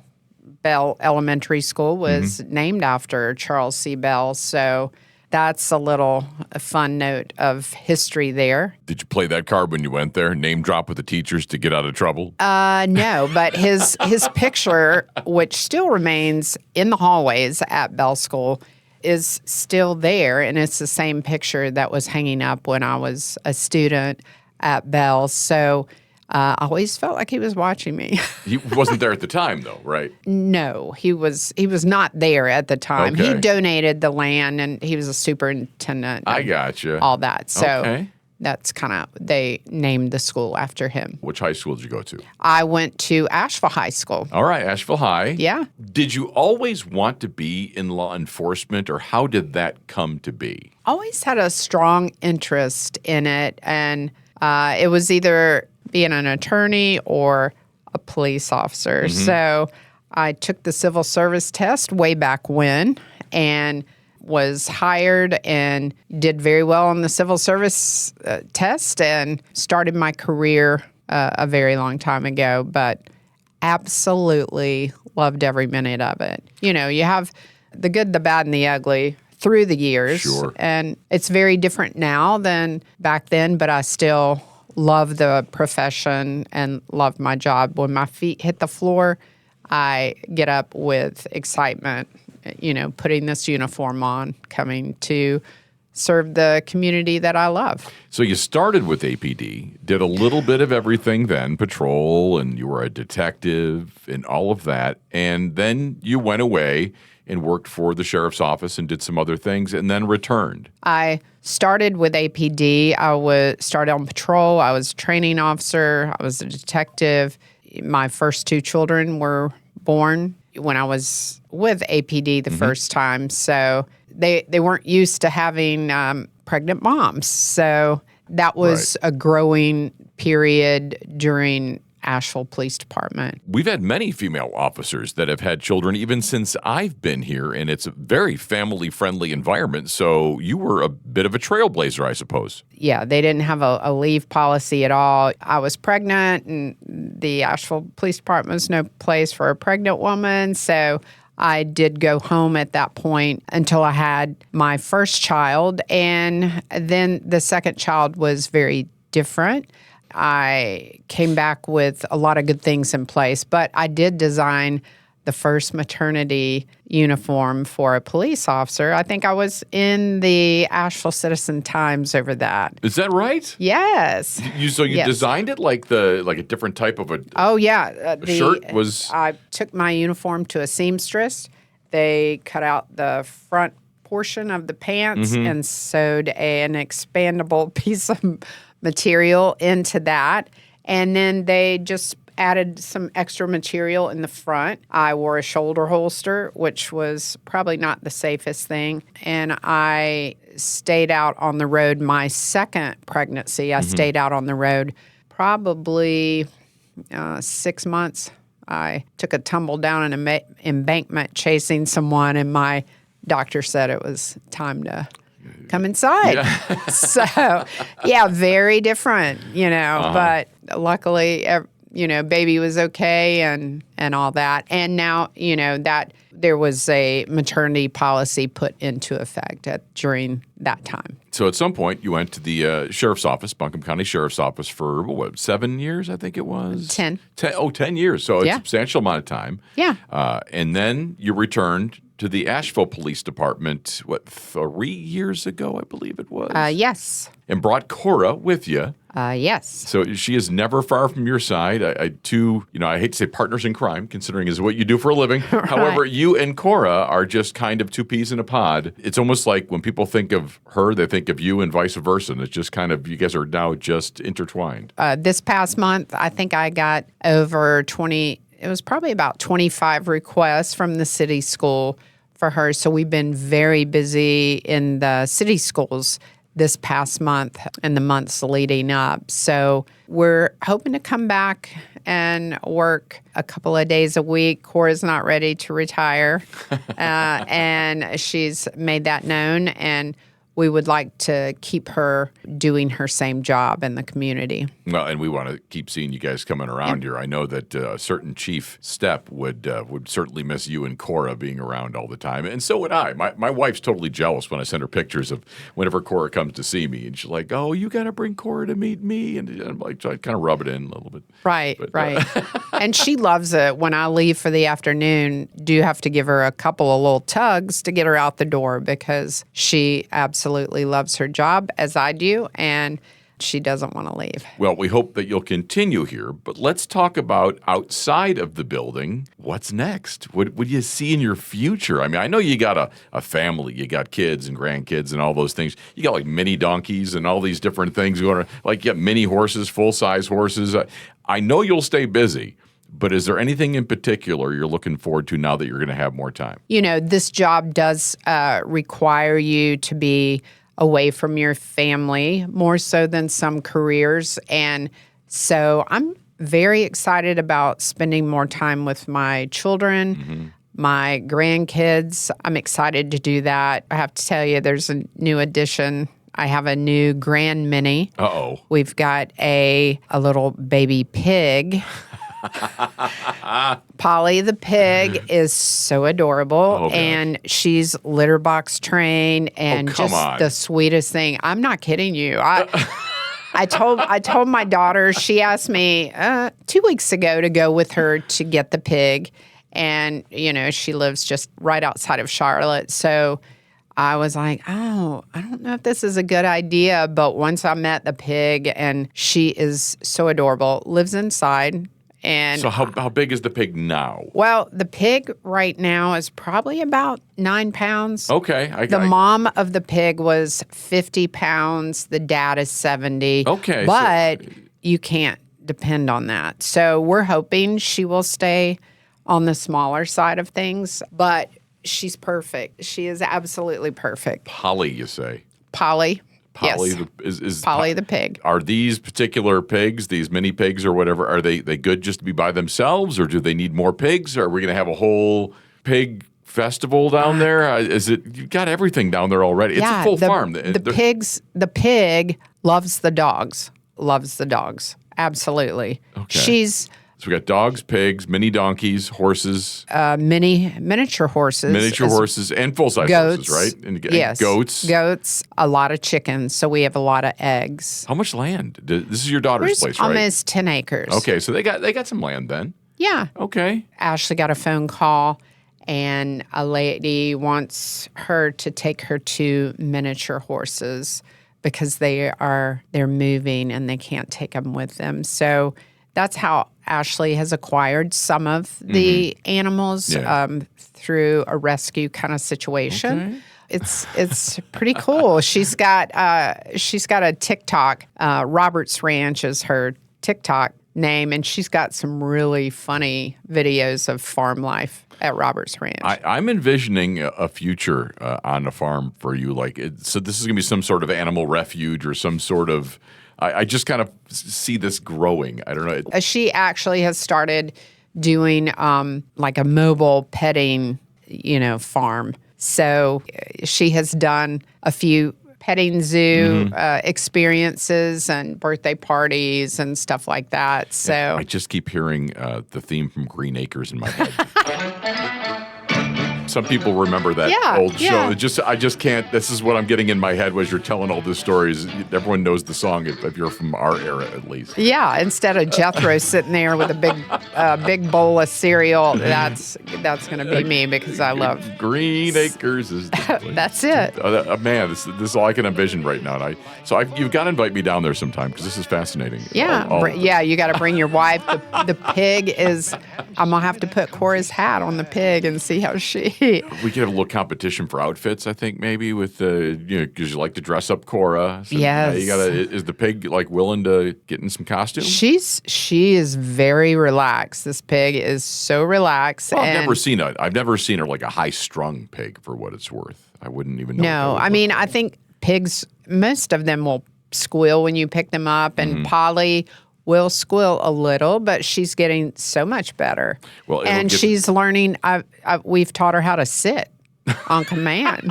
Bell Elementary School, was named after Charles C. Bell. So that's a fun note of history there. Did you play that card when you went there? Name drop with the teachers to get out of trouble? No, but his picture, which still remains in the hallways at Bell School, is still there, and it's the same picture that was hanging up when I was a student at Bell. So I always felt like he was watching me. He wasn't there at the time, though, right? No, he was not there at the time. Okay. He donated the land, and he was a superintendent. I gotcha. All that. So okay. That's they named the school after him. Which high school did you go to? I went to Asheville High School. All right, Asheville High. Yeah. Did you always want to be in law enforcement, or how did that come to be? Always had a strong interest in it, and it was either being an attorney or a police officer. So I took the civil service test way back when and was hired and did very well on the civil service test and started my career a very long time ago, but absolutely loved every minute of it. You have the good, the bad, and the ugly through the years. Sure. And it's very different now than back then, but I still love the profession and love my job. When my feet hit the floor, I get up with excitement, putting this uniform on, coming to serve the community that I love. So you started with APD, did a little bit of everything then, patrol, and you were a detective and all of that, and then you went away and worked for the sheriff's office and did some other things and then returned. I started with APD. I started on patrol. I was a training officer. I was a detective. My first 2 children were born when I was with APD the first time. So they weren't used to having pregnant moms. So that was a growing period during Asheville Police Department. We've had many female officers that have had children even since I've been here, and it's a very family-friendly environment. So you were a bit of a trailblazer, I suppose. Yeah, they didn't have a leave policy at all. I was pregnant, and the Asheville Police Department was no place for a pregnant woman. So I did go home at that point until I had my first child. And then the second child was very different. I came back with a lot of good things in place, but I did design the first maternity uniform for a police officer. I think I was in the Asheville Citizen-Times over that. Is that right? Yes. So you Yes. designed it like a different type of a Oh, yeah. shirt was... I took my uniform to a seamstress. They cut out the front portion of the pants and sewed an expandable piece of material into that. And then they just added some extra material in the front. I wore a shoulder holster, which was probably not the safest thing. And I stayed out on the road my second pregnancy. I stayed out on the road probably 6 months. I took a tumble down an embankment chasing someone, and my doctor said it was time to come inside. Yeah. So, yeah, very different, but luckily, baby was okay and all that. And now, that there was a maternity policy put into effect during that time. So at some point, you went to the sheriff's office, Buncombe County Sheriff's Office, for 7 years, I think it was? 10. 10 years. So a substantial amount of time. Yeah. And then you returned to the Asheville Police Department, 3 years ago, I believe it was? Yes. And brought Cora with you. Yes. So she is never far from your side. I hate to say partners in crime, considering is what you do for a living. Right. However, you and Cora are just kind of two peas in a pod. It's almost like when people think of her, they think of you and vice versa. And it's just kind of, you guys are now just intertwined. This past month, I think I got over 20, it was probably about 25 requests from the city school for her. So we've been very busy in the city schools this past month and the months leading up. So we're hoping to come back and work a couple of days a week. Cora's not ready to retire, and she's made that known. And we would like to keep her doing her same job in the community. Well, and we want to keep seeing you guys coming around here. I know that a certain Chief Stepp would certainly miss you and Cora being around all the time, and so would I. My wife's totally jealous when I send her pictures of whenever Cora comes to see me, and she's like, "Oh, you got to bring Cora to meet me," and I'm like, so I kind of rub it in a little bit. Right, right. And she loves it. When I leave for the afternoon, do have to give her a couple of little tugs to get her out the door because she absolutely loves her job, as I do, and she doesn't want to leave. Well, we hope that you'll continue here, but let's talk about outside of the building. What's next? What do you see in your future? I mean, I know you got a family, you got kids and grandkids and all those things. You got like mini donkeys and all these different things going on. Like you got mini horses, full-size horses. I know you'll stay busy. But is there anything in particular you're looking forward to now that you're going to have more time? This job does require you to be away from your family more so than some careers. And so I'm very excited about spending more time with my children, my grandkids. I'm excited to do that. I have to tell you, there's a new addition. I have a new grand mini. Uh-oh. We've got a little baby pig. Polly the pig is so adorable, and she's litter box trained and the sweetest thing. I'm not kidding you. I told my daughter, she asked me 2 weeks ago to go with her to get the pig, and she lives just right outside of Charlotte, so I was like, oh, I don't know if this is a good idea, but once I met the pig, and she is so adorable, lives inside. And so how big is the pig now? Well, the pig right now is probably about 9 pounds. Okay. The mom of the pig was 50 pounds. The dad is 70. Okay. But you can't depend on that. So we're hoping she will stay on the smaller side of things. But she's perfect. She is absolutely perfect. Polly, you say? Polly. Polly yes. is Polly the pig. Are these particular pigs, these mini pigs or whatever, are they good just to be by themselves, or do they need more pigs? Or are we going to have a whole pig festival down there? You've got everything down there already. It's a full farm. The pig loves the dogs. Loves the dogs. Absolutely. Okay. She's So we got dogs, pigs, mini donkeys, horses. Miniature horses. Miniature horses and full-size goats, horses, right? And yes. Goats. Goats, a lot of chickens. So we have a lot of eggs. How much land? This is your daughter's place, right? Almost 10 acres. Okay, so they got some land then. Yeah. Okay. Ashley got a phone call, and a lady wants her to take her to miniature horses because they're moving and they can't take them with them. So that's how Ashley has acquired some of the animals through a rescue kind of situation. Okay. It's pretty cool. She's got a TikTok. Roberts Ranch is her TikTok name, and she's got some really funny videos of farm life at Roberts Ranch. I'm envisioning a future on a farm for you. So this is going to be some sort of animal refuge or some sort of. I just kind of see this growing. I don't know. She actually has started doing like a mobile petting, farm. So she has done a few petting zoo experiences and birthday parties and stuff like that. So I just keep hearing the theme from Green Acres in my head. Some people remember that old show. I just can't. This is what I'm getting in my head as you're telling all these stories. Everyone knows the song if you're from our era, at least. Yeah, instead of Jethro sitting there with a big bowl of cereal, that's going to be me because I love Green Acres. That's it. Man, this is all I can envision right now. And you've got to invite me down there sometime because this is fascinating. Yeah, you got to bring your wife. The pig is. I'm gonna have to put Cora's hat on the pig and see how she. We could have a little competition for outfits, I think, maybe with because you like to dress up Cora. So, yes. Is the pig willing to get in some costumes? She is very relaxed. This pig is so relaxed. Well, I've never seen her like a high-strung pig, for what it's worth. I wouldn't even know. No, I think pigs. Most of them will squeal when you pick them up, and Polly will squeal a little, but she's getting so much better. Well, and she's learning. We've taught her how to sit on command.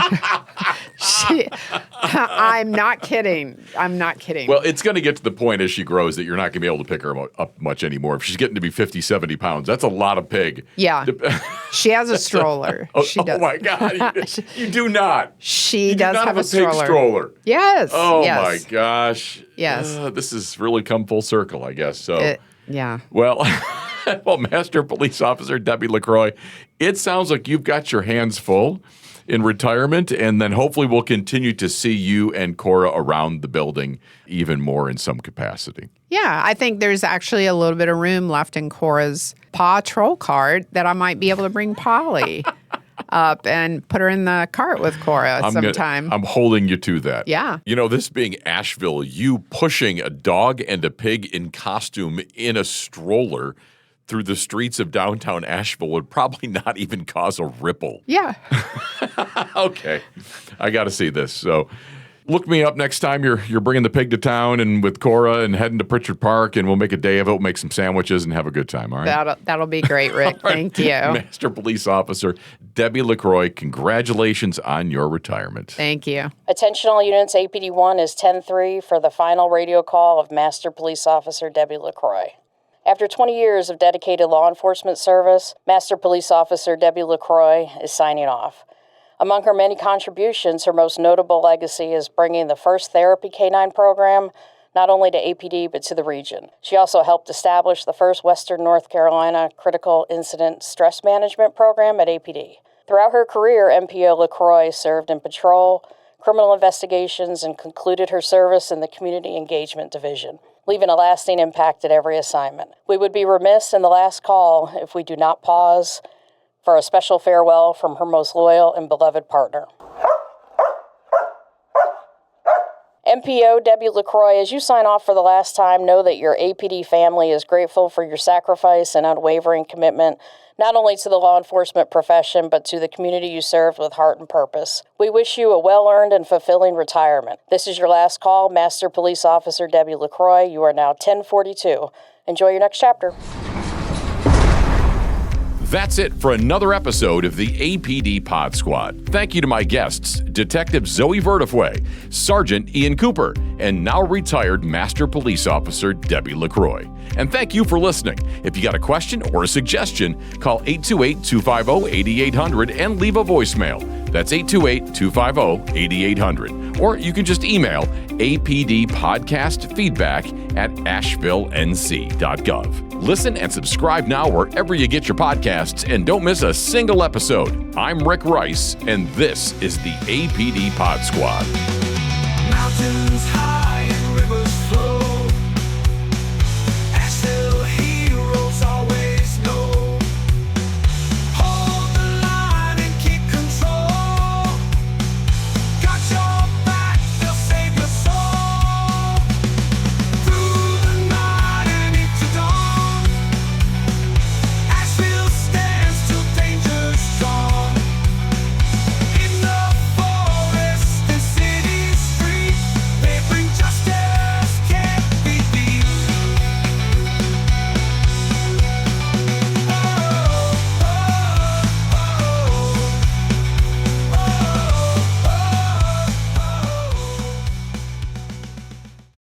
I'm not kidding. Well, it's going to get to the point as she grows that you're not going to be able to pick her up much anymore. If she's getting to be 50, 70 pounds, that's a lot of pig. Yeah. She has a stroller. She does. Oh, my God. You do not. She does have a pig stroller. Yes. Oh, yes. my gosh. Yes. This has really come full circle, I guess. So. Yeah. Well, Master Police Officer Debbie LeCroy, it sounds like you've got your hands full in retirement, and then hopefully we'll continue to see you and Cora around the building even more in some capacity. Yeah, I think there's actually a little bit of room left in Cora's paw troll cart that I might be able to bring Polly up and put her in the cart with Cora sometime. I'm holding you to that. Yeah. This being Asheville, you pushing a dog and a pig in costume in a stroller through the streets of downtown Asheville would probably not even cause a ripple. Yeah. Okay. I got to see this. So look me up next time you're bringing the pig to town and with Cora and heading to Pritchard Park, and we'll make a day of it. We'll make some sandwiches and have a good time, all right? That'll be great, Rick. Right. Thank you. Master Police Officer Debbie LeCroy, congratulations on your retirement. Thank you. Attention all units, APD 1 is 10-3 for the final radio call of Master Police Officer Debbie LeCroy. After 20 years of dedicated law enforcement service, Master Police Officer Debbie LeCroy is signing off. Among her many contributions, her most notable legacy is bringing the first therapy K-9 program not only to APD but to the region. She also helped establish the first Western North Carolina critical incident stress management program at APD. Throughout her career, MPO LeCroy served in patrol, criminal investigations, and concluded her service in the Community Engagement Division, leaving a lasting impact at every assignment. We would be remiss in the last call if we do not pause for a special farewell from her most loyal and beloved partner. MPO Debbie LeCroy, as you sign off for the last time, know that your APD family is grateful for your sacrifice and unwavering commitment, not only to the law enforcement profession, but to the community you served with heart and purpose. We wish you a well-earned and fulfilling retirement. This is your last call, Master Police Officer Debbie LeCroy. You are now 1042. Enjoy your next chapter. That's it for another episode of the APD Pod Squad. Thank you to my guests, Detective Zoe Vertefeuille, Sergeant Ian Cooper, and now retired Master Police Officer Debbie LeCroy. And thank you for listening. If you got a question or a suggestion, call 828-250-8800 and leave a voicemail. That's 828-250-8800. Or you can just email apdpodcastfeedback@asheville.nc.gov. Listen and subscribe now wherever you get your podcasts and don't miss a single episode. I'm Rick Rice, and this is the APD Pod Squad. Mountains high.